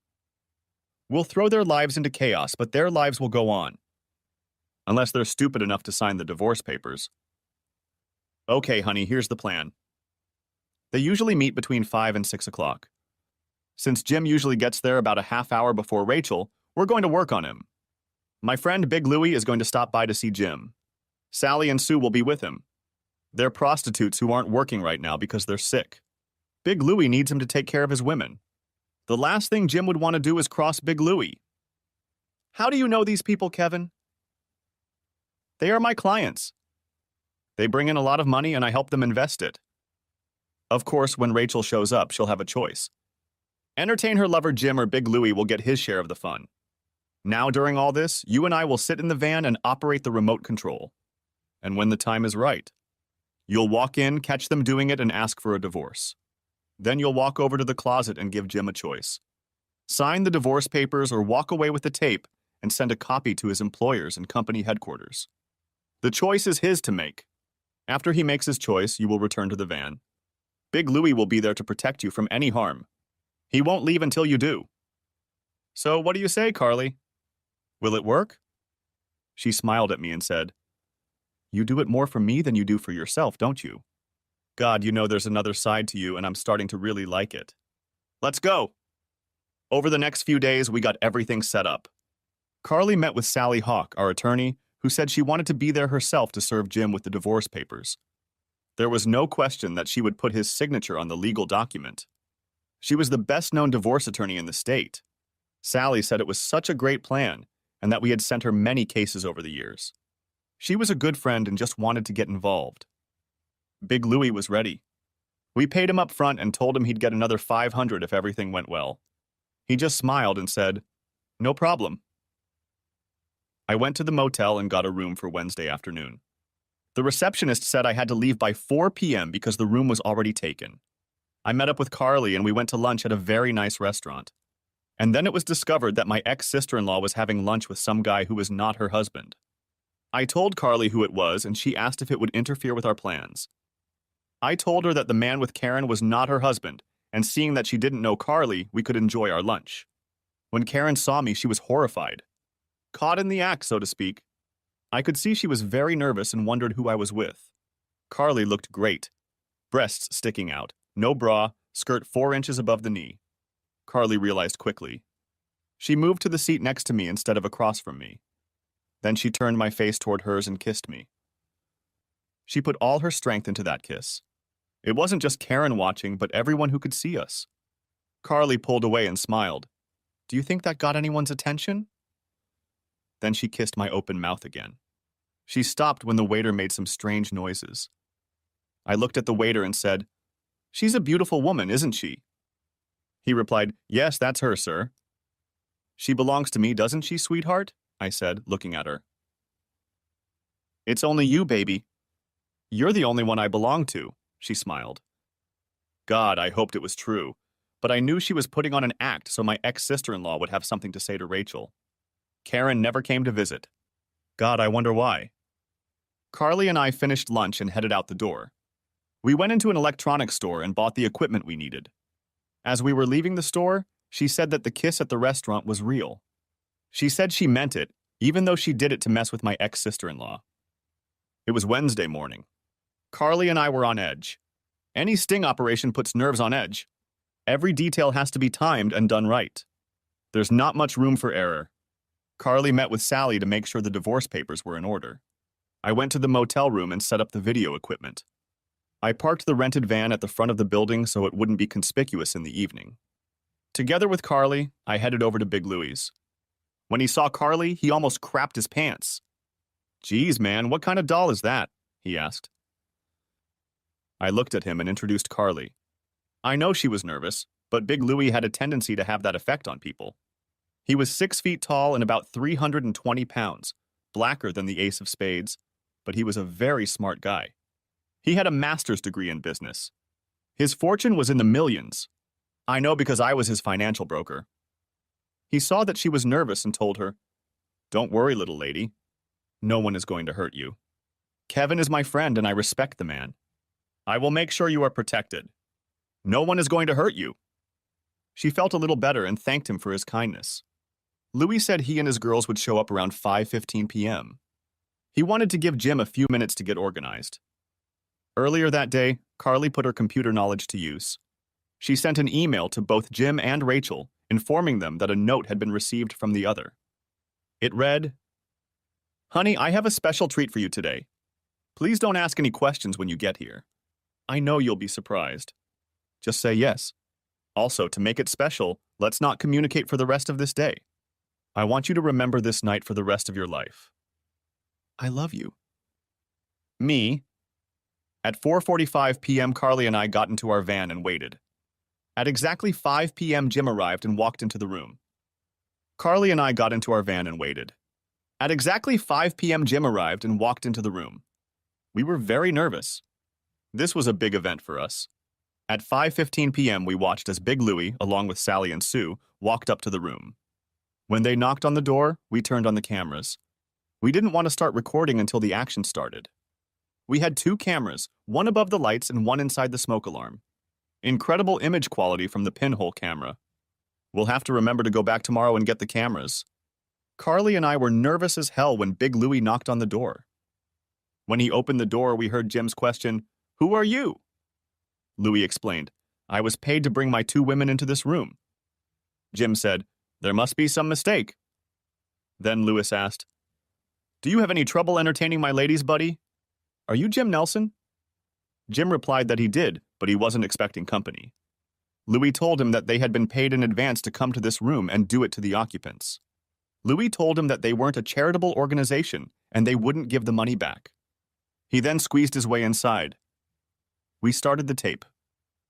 We'll throw their lives into chaos, but their lives will go on. Unless they're stupid enough to sign the divorce papers. Okay, honey, here's the plan. They usually meet between 5 and 6 o'clock. Since Jim usually gets there about a half hour before Rachel, we're going to work on him. My friend Big Louie is going to stop by to see Jim. Sally and Sue will be with him. They're prostitutes who aren't working right now because they're sick. Big Louie needs him to take care of his women. The last thing Jim would want to do is cross Big Louie. How do you know these people, Kevin? They are my clients. They bring in a lot of money and I help them invest it. Of course, when Rachel shows up, she'll have a choice. Entertain her lover Jim or Big Louie will get his share of the fun. Now, during all this, you and I will sit in the van and operate the remote control. And when the time is right, you'll walk in, catch them doing it, and ask for a divorce. Then you'll walk over to the closet and give Jim a choice. Sign the divorce papers or walk away with the tape and send a copy to his employers and company headquarters. The choice is his to make. After he makes his choice, you will return to the van. Big Louie will be there to protect you from any harm. He won't leave until you do. So what do you say, Carly? Will it work? She smiled at me and said, You do it more for me than you do for yourself, don't you? God, you know there's another side to you, and I'm starting to really like it. Let's go! Over the next few days, we got everything set up. Carly met with Sally Hawk, our attorney, who said she wanted to be there herself to serve Jim with the divorce papers. There was no question that she would put his signature on the legal document. She was the best-known divorce attorney in the state. Sally said it was such a great plan, and that we had sent her many cases over the years. She was a good friend and just wanted to get involved. Big Louie was ready. We paid him up front and told him he'd get another $500 if everything went well. He just smiled and said, No problem. I went to the motel and got a room for Wednesday afternoon. The receptionist said I had to leave by 4 p.m. because the room was already taken. I met up with Carly and we went to lunch at a very nice restaurant. And then it was discovered that my ex-sister-in-law was having lunch with some guy who was not her husband. I told Carly who it was and she asked if it would interfere with our plans. I told her that the man with Karen was not her husband, and seeing that she didn't know Carly, we could enjoy our lunch. When Karen saw me, she was horrified. Caught in the act, so to speak. I could see she was very nervous and wondered who I was with. Carly looked great. Breasts sticking out, no bra, skirt 4 inches above the knee. Carly realized quickly. She moved to the seat next to me instead of across from me. Then she turned my face toward hers and kissed me. She put all her strength into that kiss. It wasn't just Karen watching, but everyone who could see us. Carly pulled away and smiled. Do you think that got anyone's attention? Then she kissed my open mouth again. She stopped when the waiter made some strange noises. I looked at the waiter and said, She's a beautiful woman, isn't she? He replied, Yes, that's her, sir. She belongs to me, doesn't she, sweetheart? I said, looking at her. It's only you, baby. You're the only one I belong to, she smiled. God, I hoped it was true, but I knew she was putting on an act so my ex-sister-in-law would have something to say to Rachel. Karen never came to visit. God, I wonder why. Carly and I finished lunch and headed out the door. We went into an electronics store and bought the equipment we needed. As we were leaving the store, she said that the kiss at the restaurant was real. She said she meant it, even though she did it to mess with my ex-sister-in-law. It was Wednesday morning. Carly and I were on edge. Any sting operation puts nerves on edge. Every detail has to be timed and done right. There's not much room for error. Carly met with Sally to make sure the divorce papers were in order. I went to the motel room and set up the video equipment. I parked the rented van at the front of the building so it wouldn't be conspicuous in the evening. Together with Carly, I headed over to Big Louie's. When he saw Carly, he almost crapped his pants. Geez, man, what kind of doll is that? He asked. I looked at him and introduced Carly. I know she was nervous, but Big Louie had a tendency to have that effect on people. He was 6 feet tall and about 320 pounds, blacker than the ace of spades, but he was a very smart guy. He had a master's degree in business. His fortune was in the millions. I know because I was his financial broker. He saw that she was nervous and told her, Don't worry, little lady. No one is going to hurt you. Kevin is my friend and I respect the man. I will make sure you are protected. No one is going to hurt you. She felt a little better and thanked him for his kindness. Louis said he and his girls would show up around 5:15 p.m. He wanted to give Jim a few minutes to get organized. Earlier that day, Carly put her computer knowledge to use. She sent an email to both Jim and Rachel, informing them that a note had been received from the other. It read, Honey, I have a special treat for you today. Please don't ask any questions when you get here. I know you'll be surprised. Just say yes. Also, to make it special, let's not communicate for the rest of this day. I want you to remember this night for the rest of your life. I love you. Me. At 4:45 p.m., Carly and I got into our van and waited. At exactly 5 p.m., Jim arrived and walked into the room. Carly and I got into our van and waited. At exactly 5 p.m., Jim arrived and walked into the room. We were very nervous. This was a big event for us. At 5:15 p.m., we watched as Big Louie, along with Sally and Sue, walked up to the room. When they knocked on the door, we turned on the cameras. We didn't want to start recording until the action started. We had 2 cameras, one above the lights and one inside the smoke alarm. Incredible image quality from the pinhole camera. We'll have to remember to go back tomorrow and get the cameras. Carly and I were nervous as hell when Big Louie knocked on the door. When he opened the door, we heard Jim's question, "Who are you?" Louie explained, "I was paid to bring my 2 women into this room." Jim said, "There must be some mistake." Then Louis asked, "Do you have any trouble entertaining my ladies, buddy? Are you Jim Nelson?" Jim replied that he did, but he wasn't expecting company. Louis told him that they had been paid in advance to come to this room and do it to the occupants. Louis told him that they weren't a charitable organization and they wouldn't give the money back. He then squeezed his way inside. We started the tape.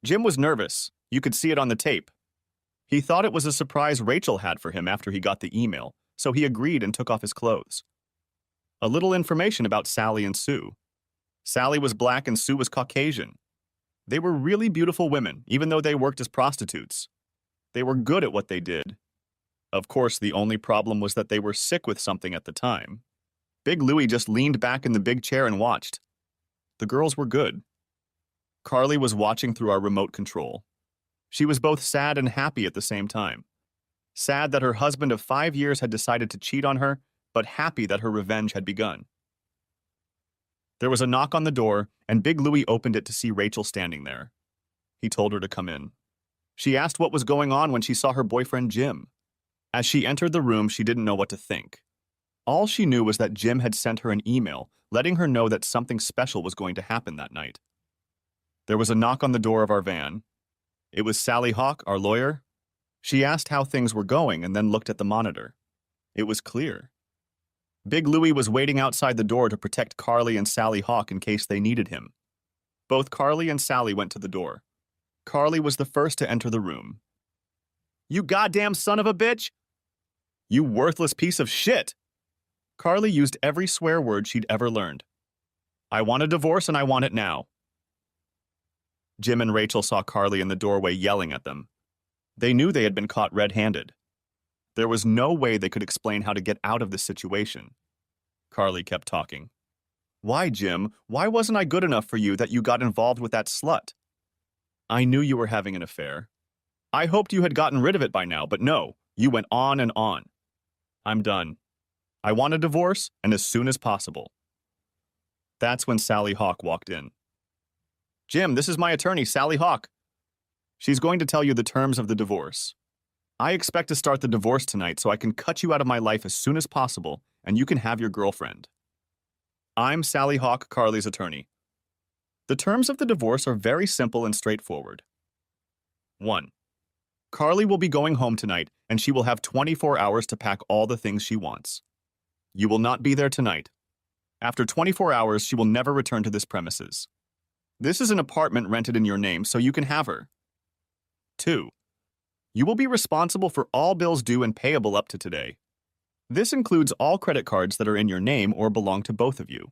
Jim was nervous. You could see it on the tape. He thought it was a surprise Rachel had for him after he got the email, so he agreed and took off his clothes. A little information about Sally and Sue. Sally was black and Sue was Caucasian. They were really beautiful women, even though they worked as prostitutes. They were good at what they did. Of course, the only problem was that they were sick with something at the time. Big Louie just leaned back in the big chair and watched. The girls were good. Carly was watching through our remote control. She was both sad and happy at the same time. Sad that her husband of 5 years had decided to cheat on her, but happy that her revenge had begun. There was a knock on the door, and Big Louie opened it to see Rachel standing there. He told her to come in. She asked what was going on when she saw her boyfriend Jim. As she entered the room, she didn't know what to think. All she knew was that Jim had sent her an email, letting her know that something special was going to happen that night. There was a knock on the door of our van. It was Sally Hawk, our lawyer. She asked how things were going and then looked at the monitor. It was clear. Big Louie was waiting outside the door to protect Carly and Sally Hawk in case they needed him. Both Carly and Sally went to the door. Carly was the first to enter the room. "You goddamn son of a bitch! You worthless piece of shit!" Carly used every swear word she'd ever learned. "I want a divorce and I want it now." Jim and Rachel saw Carly in the doorway yelling at them. They knew they had been caught red-handed. There was no way they could explain how to get out of this situation. Carly kept talking. "Why, Jim? Why wasn't I good enough for you that you got involved with that slut? I knew you were having an affair. I hoped you had gotten rid of it by now, but no, you went on and on. I'm done. I want a divorce, and as soon as possible." That's when Sally Hawk walked in. "Jim, this is my attorney, Sally Hawk. She's going to tell you the terms of the divorce. I expect to start the divorce tonight so I can cut you out of my life as soon as possible, and you can have your girlfriend. I'm Sally Hawk, Carly's attorney. The terms of the divorce are very simple and straightforward. 1. Carly will be going home tonight, and she will have 24 hours to pack all the things she wants. You will not be there tonight. After 24 hours, she will never return to this premises. This is an apartment rented in your name, so you can have her. 2. You will be responsible for all bills due and payable up to today. This includes all credit cards that are in your name or belong to both of you.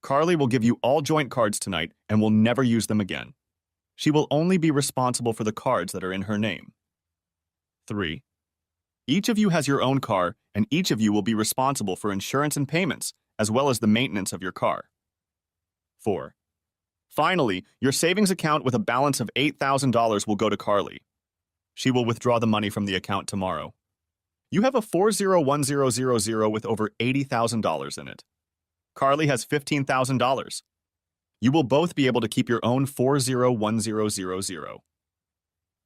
Carly will give you all joint cards tonight and will never use them again. She will only be responsible for the cards that are in her name. 3. Each of you has your own car, and each of you will be responsible for insurance and payments, as well as the maintenance of your car. 4. Finally, your savings account with a balance of $8,000 will go to Carly. She will withdraw the money from the account tomorrow. You have a 401000 with over $80,000 in it. Carly has $15,000. You will both be able to keep your own 401000.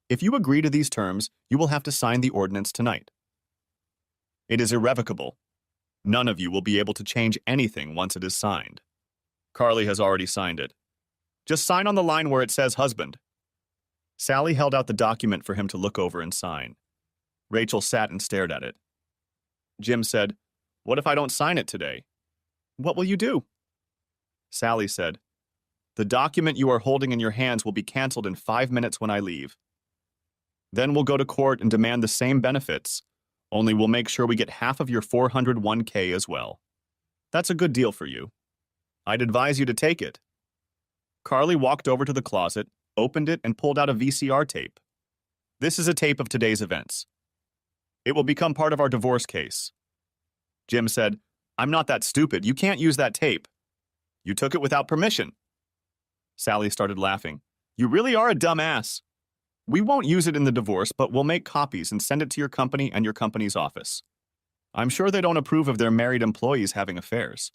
If you agree to these terms, you will have to sign the ordinance tonight. It is irrevocable. None of you will be able to change anything once it is signed. Carly has already signed it. Just sign on the line where it says husband. Sally held out the document for him to look over and sign. Rachel sat and stared at it. Jim said, "What if I don't sign it today?" "What will you do?" Sally said, "The document you are holding in your hands will be canceled in 5 minutes when I leave. Then we'll go to court and demand the same benefits, Only we'll make sure we get half of your 401k as well. That's a good deal for you. I'd advise you to take it. Carly walked over to the closet, opened it, and pulled out a VCR tape. This is a tape of today's events. It will become part of our divorce case. Jim said, I'm not that stupid. You can't use that tape. You took it without permission. Sally started laughing. You really are a dumbass. We won't use it in the divorce, but we'll make copies and send it to your company and your company's office. I'm sure they don't approve of their married employees having affairs.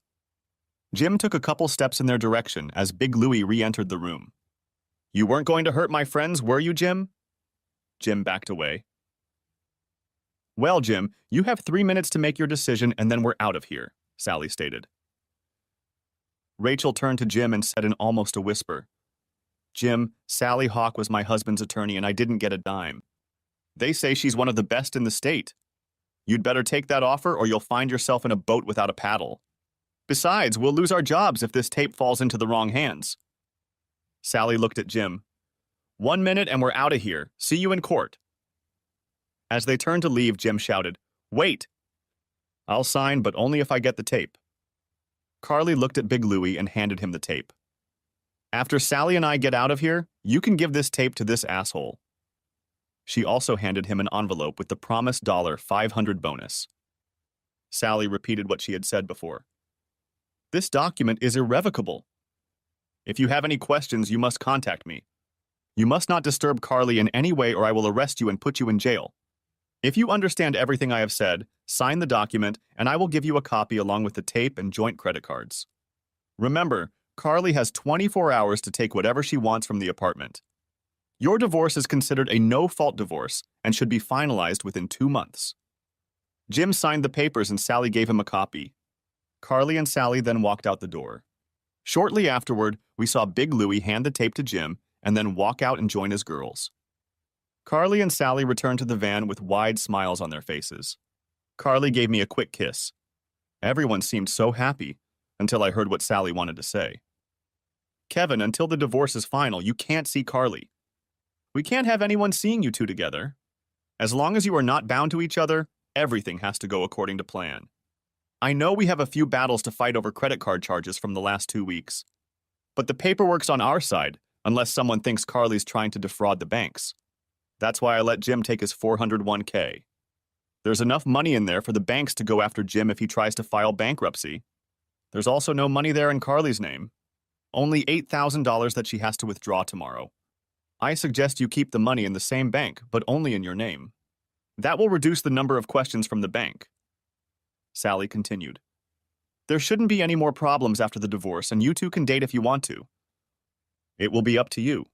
Jim took a couple steps in their direction as Big Louie re-entered the room. You weren't going to hurt my friends, were you, Jim? Jim backed away. Well, Jim, you have 3 minutes to make your decision and then we're out of here, Sally stated. Rachel turned to Jim and said in almost a whisper, Jim, Sally Hawk was my husband's attorney and I didn't get a dime. They say she's one of the best in the state. You'd better take that offer or you'll find yourself in a boat without a paddle. Besides, we'll lose our jobs if this tape falls into the wrong hands. Sally looked at Jim. 1 minute and we're out of here. See you in court. As they turned to leave, Jim shouted, Wait! I'll sign, but only if I get the tape. Carly looked at Big Louie and handed him the tape. After Sally and I get out of here, you can give this tape to this asshole. She also handed him an envelope with the promised $500 bonus. Sally repeated what she had said before. This document is irrevocable. If you have any questions, you must contact me. You must not disturb Carly in any way or I will arrest you and put you in jail. If you understand everything I have said, sign the document and I will give you a copy along with the tape and joint credit cards. Remember, Carly has 24 hours to take whatever she wants from the apartment. Your divorce is considered a no-fault divorce and should be finalized within 2 months. Jim signed the papers and Sally gave him a copy. Carly and Sally then walked out the door. Shortly afterward, we saw Big Louie hand the tape to Jim and then walk out and join his girls. Carly and Sally returned to the van with wide smiles on their faces. Carly gave me a quick kiss. Everyone seemed so happy until I heard what Sally wanted to say. Kevin, until the divorce is final, you can't see Carly. We can't have anyone seeing you two together. As long as you are not bound to each other, everything has to go according to plan. I know we have a few battles to fight over credit card charges from the last 2 weeks. But the paperwork's on our side, unless someone thinks Carly's trying to defraud the banks. That's why I let Jim take his 401k. There's enough money in there for the banks to go after Jim if he tries to file bankruptcy. There's also no money there in Carly's name. Only $8,000 that she has to withdraw tomorrow. I suggest you keep the money in the same bank, but only in your name. That will reduce the number of questions from the bank. Sally continued. There shouldn't be any more problems after the divorce, and you two can date if you want to. It will be up to you.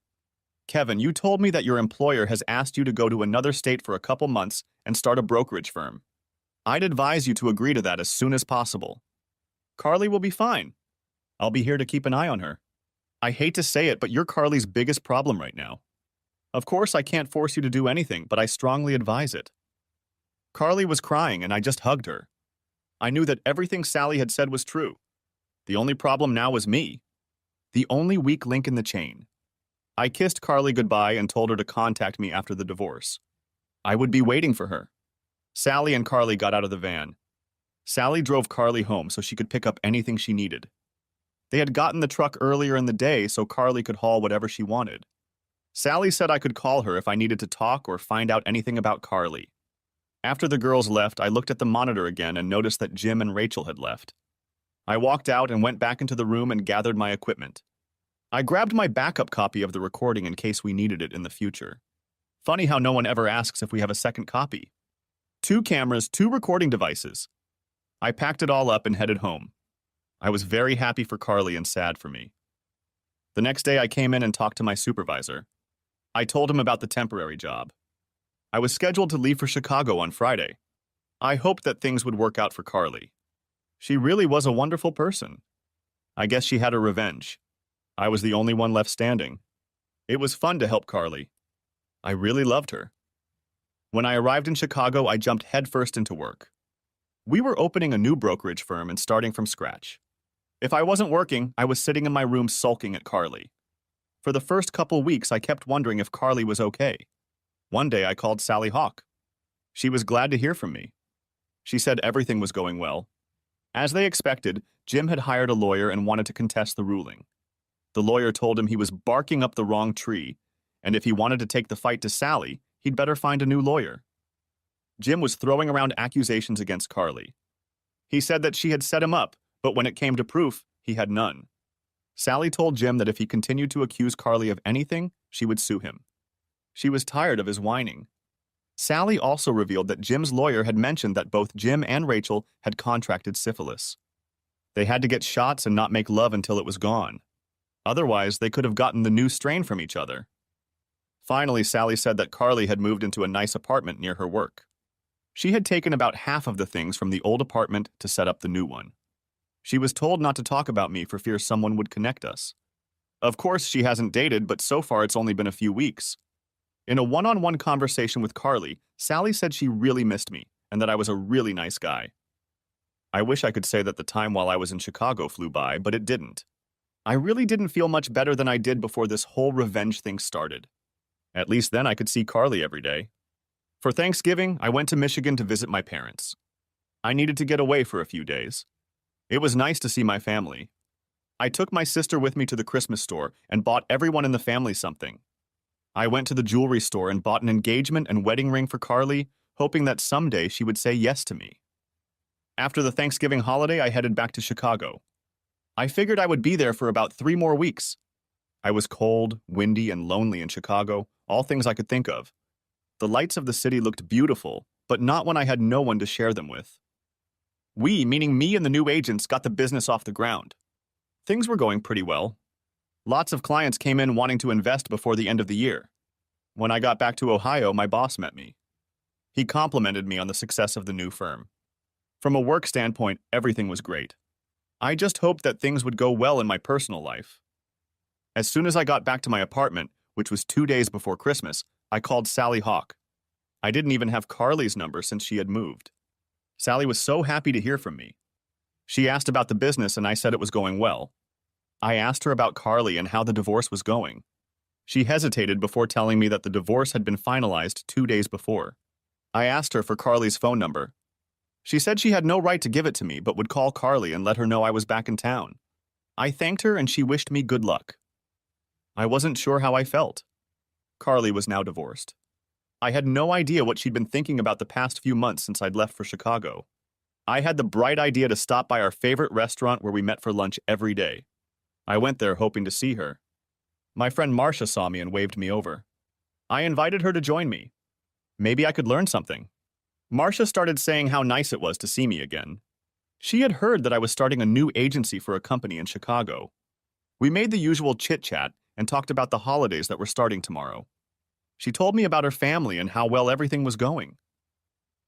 Kevin, you told me that your employer has asked you to go to another state for a couple months and start a brokerage firm. I'd advise you to agree to that as soon as possible. Carly will be fine. I'll be here to keep an eye on her. I hate to say it, but you're Carly's biggest problem right now. Of course, I can't force you to do anything, but I strongly advise it. Carly was crying, and I just hugged her. I knew that everything Sally had said was true. The only problem now was me. The only weak link in the chain. I kissed Carly goodbye and told her to contact me after the divorce. I would be waiting for her. Sally and Carly got out of the van. Sally drove Carly home so she could pick up anything she needed. They had gotten the truck earlier in the day so Carly could haul whatever she wanted. Sally said I could call her if I needed to talk or find out anything about Carly. After the girls left, I looked at the monitor again and noticed that Jim and Rachel had left. I walked out and went back into the room and gathered my equipment. I grabbed my backup copy of the recording in case we needed it in the future. Funny how no one ever asks if we have a second copy. 2 cameras, 2 recording devices. I packed it all up and headed home. I was very happy for Carly and sad for me. The next day I came in and talked to my supervisor. I told him about the temporary job. I was scheduled to leave for Chicago on Friday. I hoped that things would work out for Carly. She really was a wonderful person. I guess she had her revenge. I was the only one left standing. It was fun to help Carly. I really loved her. When I arrived in Chicago, I jumped headfirst into work. We were opening a new brokerage firm and starting from scratch. If I wasn't working, I was sitting in my room sulking at Carly. For the first couple weeks, I kept wondering if Carly was okay. One day, I called Sally Hawk. She was glad to hear from me. She said everything was going well. As they expected, Jim had hired a lawyer and wanted to contest the ruling. The lawyer told him he was barking up the wrong tree, and if he wanted to take the fight to Sally, he'd better find a new lawyer. Jim was throwing around accusations against Carly. He said that she had set him up, but when it came to proof, he had none. Sally told Jim that if he continued to accuse Carly of anything, she would sue him. She was tired of his whining. Sally also revealed that Jim's lawyer had mentioned that both Jim and Rachel had contracted syphilis. They had to get shots and not make love until it was gone. Otherwise, they could have gotten the new strain from each other. Finally, Sally said that Carly had moved into a nice apartment near her work. She had taken about half of the things from the old apartment to set up the new one. She was told not to talk about me for fear someone would connect us. Of course, she hasn't dated, but so far it's only been a few weeks. In a one-on-one conversation with Carly, Sally said she really missed me and that I was a really nice guy. I wish I could say that the time while I was in Chicago flew by, but it didn't. I really didn't feel much better than I did before this whole revenge thing started. At least then I could see Carly every day. For Thanksgiving, I went to Michigan to visit my parents. I needed to get away for a few days. It was nice to see my family. I took my sister with me to the Christmas store and bought everyone in the family something. I went to the jewelry store and bought an engagement and wedding ring for Carly, hoping that someday she would say yes to me. After the Thanksgiving holiday, I headed back to Chicago. I figured I would be there for about 3 more weeks. I was cold, windy, and lonely in Chicago, all things I could think of. The lights of the city looked beautiful, but not when I had no one to share them with. We, meaning me and the new agents, got the business off the ground. Things were going pretty well. Lots of clients came in wanting to invest before the end of the year. When I got back to Ohio, my boss met me. He complimented me on the success of the new firm. From a work standpoint, everything was great. I just hoped that things would go well in my personal life. As soon as I got back to my apartment, which was 2 days before Christmas, I called Sally Hawk. I didn't even have Carly's number since she had moved. Sally was so happy to hear from me. She asked about the business and I said it was going well. I asked her about Carly and how the divorce was going. She hesitated before telling me that the divorce had been finalized 2 days before. I asked her for Carly's phone number. She said she had no right to give it to me, but would call Carly and let her know I was back in town. I thanked her and she wished me good luck. I wasn't sure how I felt. Carly was now divorced. I had no idea what she'd been thinking about the past few months since I'd left for Chicago. I had the bright idea to stop by our favorite restaurant where we met for lunch every day. I went there hoping to see her. My friend Marcia saw me and waved me over. I invited her to join me. Maybe I could learn something. Marcia started saying how nice it was to see me again. She had heard that I was starting a new agency for a company in Chicago. We made the usual chit-chat and talked about the holidays that were starting tomorrow. She told me about her family and how well everything was going.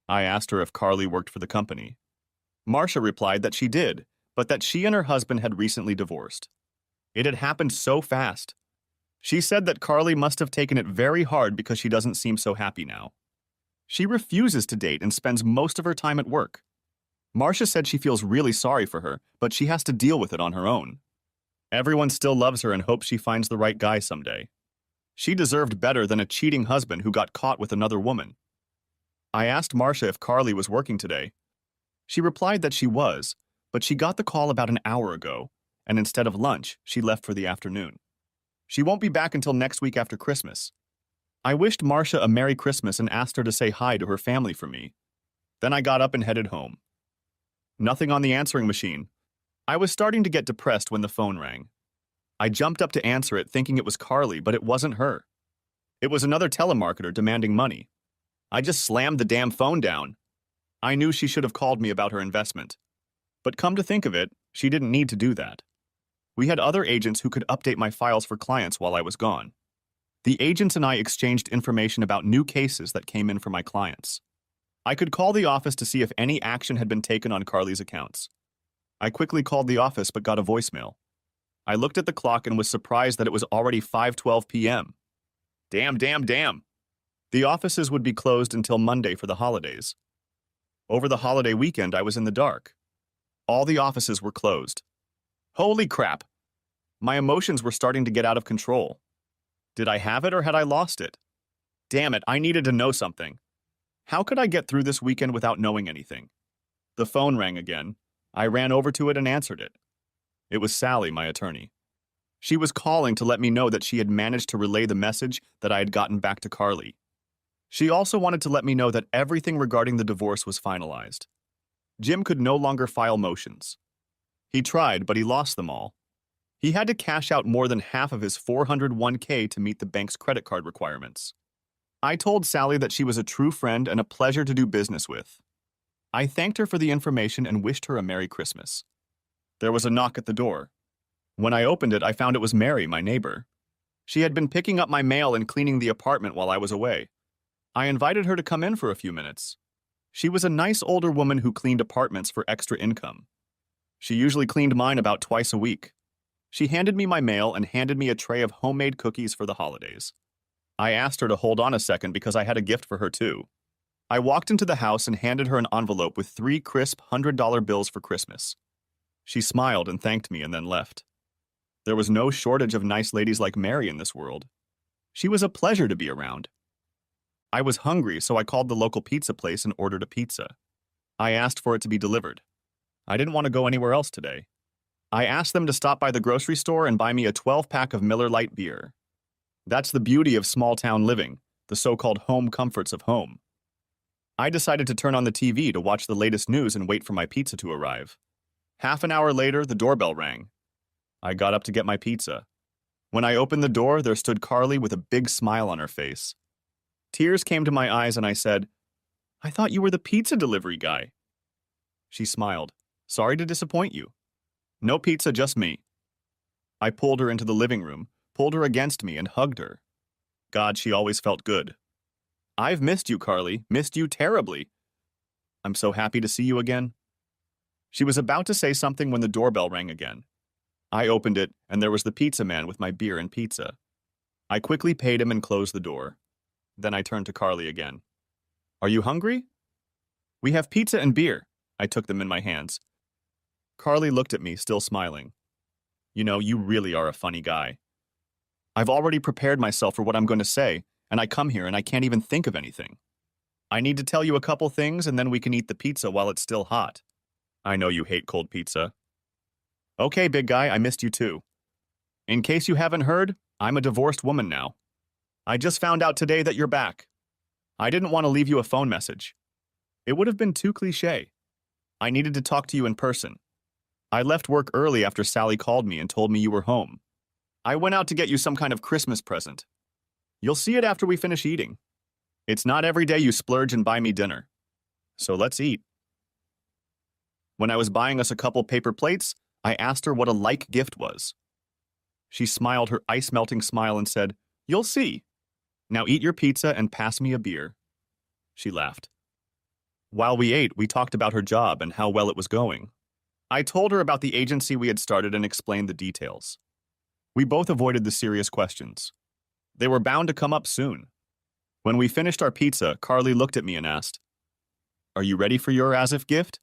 I asked her if Carly worked for the company. Marcia replied that she did, but that she and her husband had recently divorced. It had happened so fast. She said that Carly must have taken it very hard because she doesn't seem so happy now. She refuses to date and spends most of her time at work. Marcia said she feels really sorry for her, but she has to deal with it on her own. Everyone still loves her and hopes she finds the right guy someday. She deserved better than a cheating husband who got caught with another woman. I asked Marcia if Carly was working today. She replied that she was, but she got the call about an hour ago, and instead of lunch, she left for the afternoon. She won't be back until next week after Christmas. I wished Marcia a Merry Christmas and asked her to say hi to her family for me. Then I got up and headed home. Nothing on the answering machine. I was starting to get depressed when the phone rang. I jumped up to answer it thinking it was Carly, but it wasn't her. It was another telemarketer demanding money. I just slammed the damn phone down. I knew she should have called me about her investment. But come to think of it, she didn't need to do that. We had other agents who could update my files for clients while I was gone. The agents and I exchanged information about new cases that came in for my clients. I could call the office to see if any action had been taken on Carly's accounts. I quickly called the office but got a voicemail. I looked at the clock and was surprised that it was already 5:12 p.m. Damn. The offices would be closed until Monday for the holidays. Over the holiday weekend, I was in the dark. All the offices were closed. Holy crap! My emotions were starting to get out of control. Did I have it or had I lost it? Damn it, I needed to know something. How could I get through this weekend without knowing anything? The phone rang again. I ran over to it and answered it. It was Sally, my attorney. She was calling to let me know that she had managed to relay the message that I had gotten back to Carly. She also wanted to let me know that everything regarding the divorce was finalized. Jim could no longer file motions. He tried, but he lost them all. He had to cash out more than half of his 401k to meet the bank's credit card requirements. I told Sally that she was a true friend and a pleasure to do business with. I thanked her for the information and wished her a Merry Christmas. There was a knock at the door. When I opened it, I found it was Mary, my neighbor. She had been picking up my mail and cleaning the apartment while I was away. I invited her to come in for a few minutes. She was a nice older woman who cleaned apartments for extra income. She usually cleaned mine about twice a week. She handed me my mail and handed me a tray of homemade cookies for the holidays. I asked her to hold on a second because I had a gift for her too. I walked into the house and handed her an envelope with 3 crisp $100 bills for Christmas. She smiled and thanked me and then left. There was no shortage of nice ladies like Mary in this world. She was a pleasure to be around. I was hungry, so I called the local pizza place and ordered a pizza. I asked for it to be delivered. I didn't want to go anywhere else today. I asked them to stop by the grocery store and buy me a 12-pack of Miller Lite beer. That's the beauty of small-town living, the so-called home comforts of home. I decided to turn on the TV to watch the latest news and wait for my pizza to arrive. Half an hour later, the doorbell rang. I got up to get my pizza. When I opened the door, there stood Carly with a big smile on her face. Tears came to my eyes and I said, "I thought you were the pizza delivery guy." She smiled. "Sorry to disappoint you." "No pizza, just me." I pulled her into the living room, pulled her against me, and hugged her. God, she always felt good. "I've missed you, Carly, missed you terribly. I'm so happy to see you again." She was about to say something when the doorbell rang again. I opened it, and there was the pizza man with my beer and pizza. I quickly paid him and closed the door. Then I turned to Carly again. "Are you hungry?" "We have pizza and beer." I took them in my hands. Carly looked at me, still smiling. "You know, you really are a funny guy. I've already prepared myself for what I'm going to say, and I come here and I can't even think of anything. I need to tell you a couple things and then we can eat the pizza while it's still hot. I know you hate cold pizza." "Okay, big guy, I missed you too. In case you haven't heard, I'm a divorced woman now. I just found out today that you're back. I didn't want to leave you a phone message. It would have been too cliché. I needed to talk to you in person. I left work early after Sally called me and told me you were home. I went out to get you some kind of Christmas present. You'll see it after we finish eating. It's not every day you splurge and buy me dinner. So let's eat." When I was buying us a couple paper plates, I asked her what a like gift was. She smiled her ice-melting smile and said, "You'll see. Now eat your pizza and pass me a beer." She laughed. While we ate, we talked about her job and how well it was going. I told her about the agency we had started and explained the details. We both avoided the serious questions. They were bound to come up soon. When we finished our pizza, Carly looked at me and asked, "Are you ready for your as-if gift?"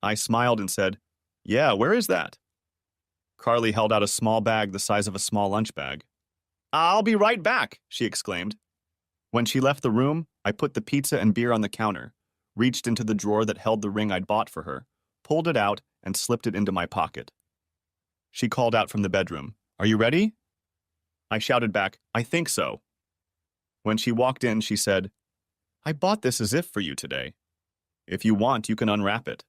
I smiled and said, "Yeah, where is that?" Carly held out a small bag the size of a small lunch bag. "I'll be right back," she exclaimed. When she left the room, I put the pizza and beer on the counter, reached into the drawer that held the ring I'd bought for her, pulled it out, and slipped it into my pocket. She called out from the bedroom, "Are you ready?" I shouted back, "I think so." When she walked in, she said, "I bought this as if for you today. If you want, you can unwrap it."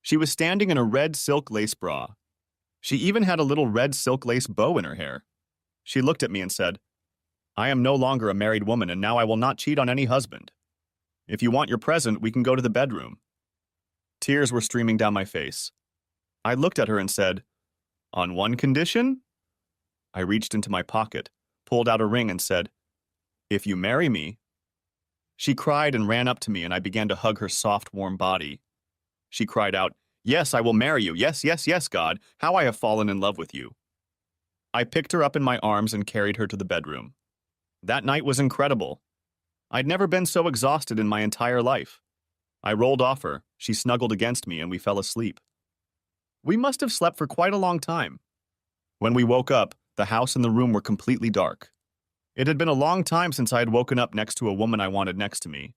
She was standing in a red silk lace bra. She even had a little red silk lace bow in her hair. She looked at me and said, "I am no longer a married woman, and now I will not cheat on any husband. If you want your present, we can go to the bedroom." Tears were streaming down my face. I looked at her and said, "On one condition?" I reached into my pocket, pulled out a ring and said, "If you marry me." She cried and ran up to me and I began to hug her soft, warm body. She cried out, "Yes, I will marry you. Yes, yes, yes, God, how I have fallen in love with you." I picked her up in my arms and carried her to the bedroom. That night was incredible. I'd never been so exhausted in my entire life. I rolled off her, she snuggled against me, and we fell asleep. We must have slept for quite a long time. When we woke up, the house and the room were completely dark. It had been a long time since I had woken up next to a woman I wanted next to me.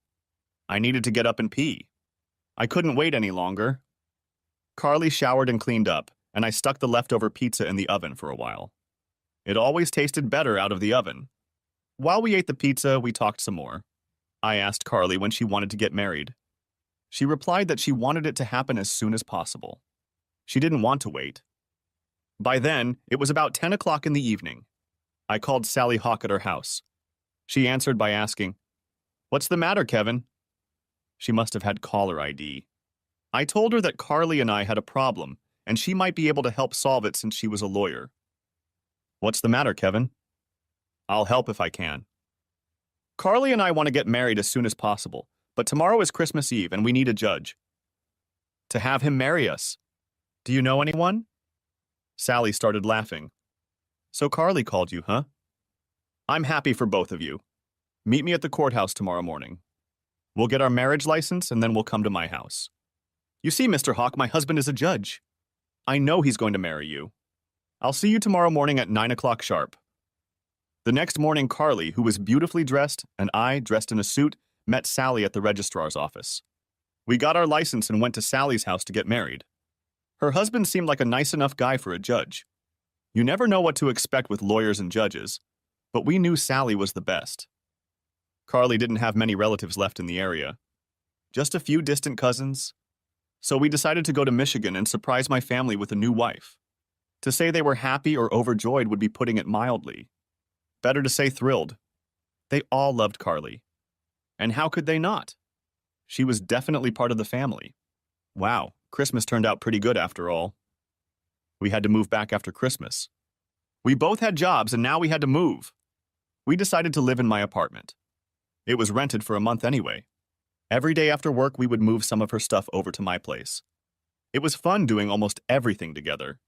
I needed to get up and pee. I couldn't wait any longer. Carly showered and cleaned up, and I stuck the leftover pizza in the oven for a while. It always tasted better out of the oven. While we ate the pizza, we talked some more. I asked Carly when she wanted to get married. She replied that she wanted it to happen as soon as possible. She didn't want to wait. By then, it was about 10 o'clock in the evening. I called Sally Hawk at her house. She answered by asking, "What's the matter, Kevin?" She must have had caller ID. I told her that Carly and I had a problem, and she might be able to help solve it since she was a lawyer. "What's the matter, Kevin?" "I'll help if I can." Carly and I want to get married as soon as possible, but tomorrow is Christmas Eve and we need a judge. To have him marry us. Do you know anyone? Sally started laughing. So Carly called you, huh? I'm happy for both of you. Meet me at the courthouse tomorrow morning. We'll get our marriage license and then we'll come to my house. You see, Mr. Hawk, my husband is a judge. I know he's going to marry you. I'll see you tomorrow morning at 9 o'clock sharp. The next morning, Carly, who was beautifully dressed, and I, dressed in a suit, met Sally at the registrar's office. We got our license and went to Sally's house to get married. Her husband seemed like a nice enough guy for a judge. You never know what to expect with lawyers and judges, but we knew Sally was the best. Carly didn't have many relatives left in the area, just a few distant cousins. So we decided to go to Michigan and surprise my family with a new wife. To say they were happy or overjoyed would be putting it mildly. Better to say thrilled. They all loved Carly. And how could they not? She was definitely part of the family. Wow, Christmas turned out pretty good after all. We had to move back after Christmas. We both had jobs and now we had to move. We decided to live in my apartment. It was rented for a month anyway. Every day after work, we would move some of her stuff over to my place. It was fun doing almost everything together.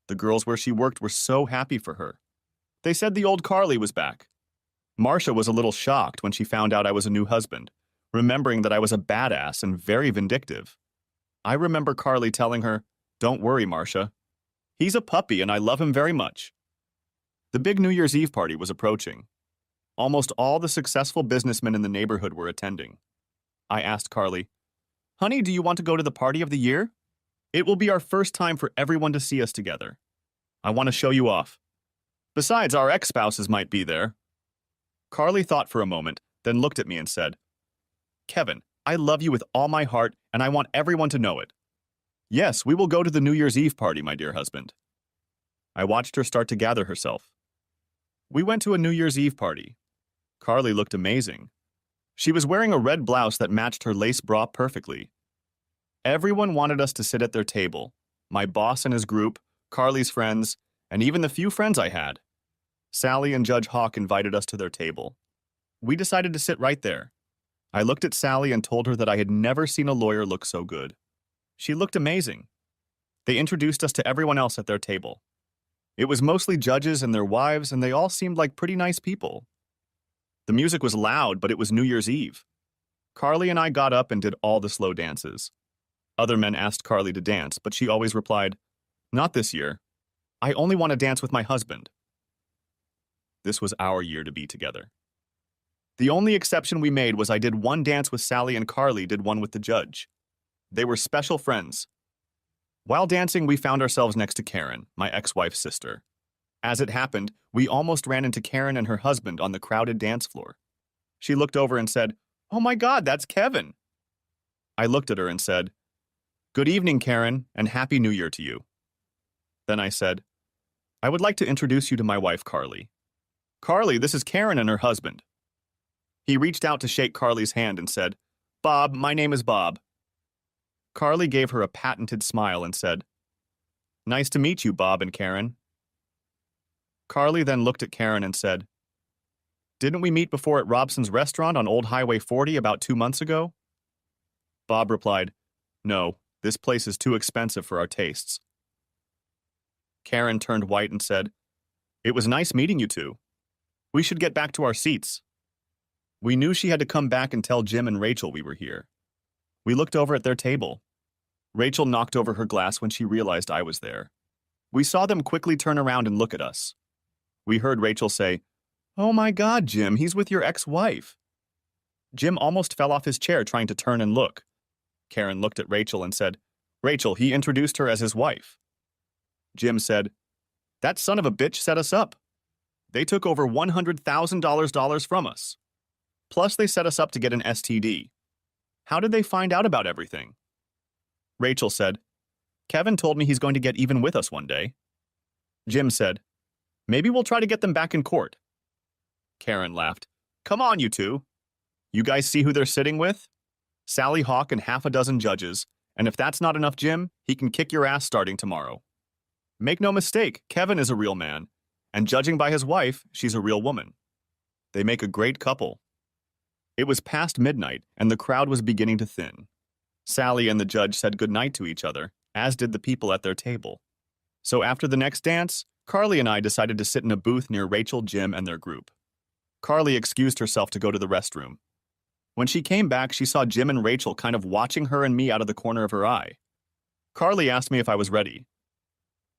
The girls where she worked were so happy for her. They said the old Carly was back. Marcia was a little shocked when she found out I was a new husband, remembering that I was a badass and very vindictive. I remember Carly telling her, "Don't worry, Marcia. He's a puppy and I love him very much." The big New Year's Eve party was approaching. Almost all the successful businessmen in the neighborhood were attending. I asked Carly, "Honey, do you want to go to the party of the year? It will be our first time for everyone to see us together. I want to show you off. Besides, our ex-spouses might be there." Carly thought for a moment, then looked at me and said, "Kevin, I love you with all my heart, and I want everyone to know it. Yes, we will go to the New Year's Eve party, my dear husband." I watched her start to gather herself. We went to a New Year's Eve party. Carly looked amazing. She was wearing a red blouse that matched her lace bra perfectly. Everyone wanted us to sit at their table, my boss and his group, Carly's friends, and even the few friends I had. Sally and Judge Hawk invited us to their table. We decided to sit right there. I looked at Sally and told her that I had never seen a lawyer look so good. She looked amazing. They introduced us to everyone else at their table. It was mostly judges and their wives, and they all seemed like pretty nice people. The music was loud, but it was New Year's Eve. Carly and I got up and did all the slow dances. Other men asked Carly to dance, but she always replied, "Not this year. I only want to dance with my husband." This was our year to be together. The only exception we made was I did one dance with Sally and Carly did one with the judge. They were special friends. While dancing, we found ourselves next to Karen, my ex-wife's sister. As it happened, we almost ran into Karen and her husband on the crowded dance floor. She looked over and said, "Oh my God, that's Kevin." I looked at her and said, "Good evening, Karen, and Happy New Year to you." Then I said, "I would like to introduce you to my wife, Carly. Carly, this is Karen and her husband." He reached out to shake Carly's hand and said, "Bob, my name is Bob." Carly gave her a patented smile and said, "Nice to meet you, Bob and Karen." Carly then looked at Karen and said, "Didn't we meet before at Robson's restaurant on Old Highway 40 about 2 months ago?" Bob replied, "No, this place is too expensive for our tastes." Karen turned white and said, "It was nice meeting you two. We should get back to our seats." We knew she had to come back and tell Jim and Rachel we were here. We looked over at their table. Rachel knocked over her glass when she realized I was there. We saw them quickly turn around and look at us. We heard Rachel say, "Oh my God, Jim, he's with your ex-wife." Jim almost fell off his chair trying to turn and look. Karen looked at Rachel and said, "Rachel, he introduced her as his wife." Jim said, "That son of a bitch set us up. They took over $100,000 from us. Plus, they set us up to get an STD. How did they find out about everything?" Rachel said, "Kevin told me he's going to get even with us one day." Jim said, "Maybe we'll try to get them back in court." Karen laughed. "Come on, you two. You guys see who they're sitting with? Sally Hawk and half a dozen judges, and if that's not enough, Jim, he can kick your ass starting tomorrow. Make no mistake, Kevin is a real man, and judging by his wife, she's a real woman. They make a great couple." It was past midnight, and the crowd was beginning to thin. Sally and the judge said goodnight to each other, as did the people at their table. So after the next dance, Carly and I decided to sit in a booth near Rachel, Jim, and their group. Carly excused herself to go to the restroom. When she came back, she saw Jim and Rachel kind of watching her and me out of the corner of her eye. Carly asked me if I was ready.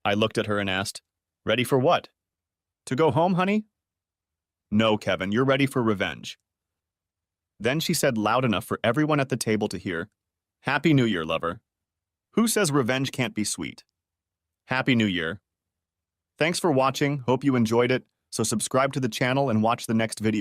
I looked at her and asked, "Ready for what? To go home, honey?" "No, Kevin, you're ready for revenge." Then she said loud enough for everyone at the table to hear, "Happy New Year, lover. Who says revenge can't be sweet? Happy New Year." Thanks for watching. Hope you enjoyed it. So subscribe to the channel and watch the next video.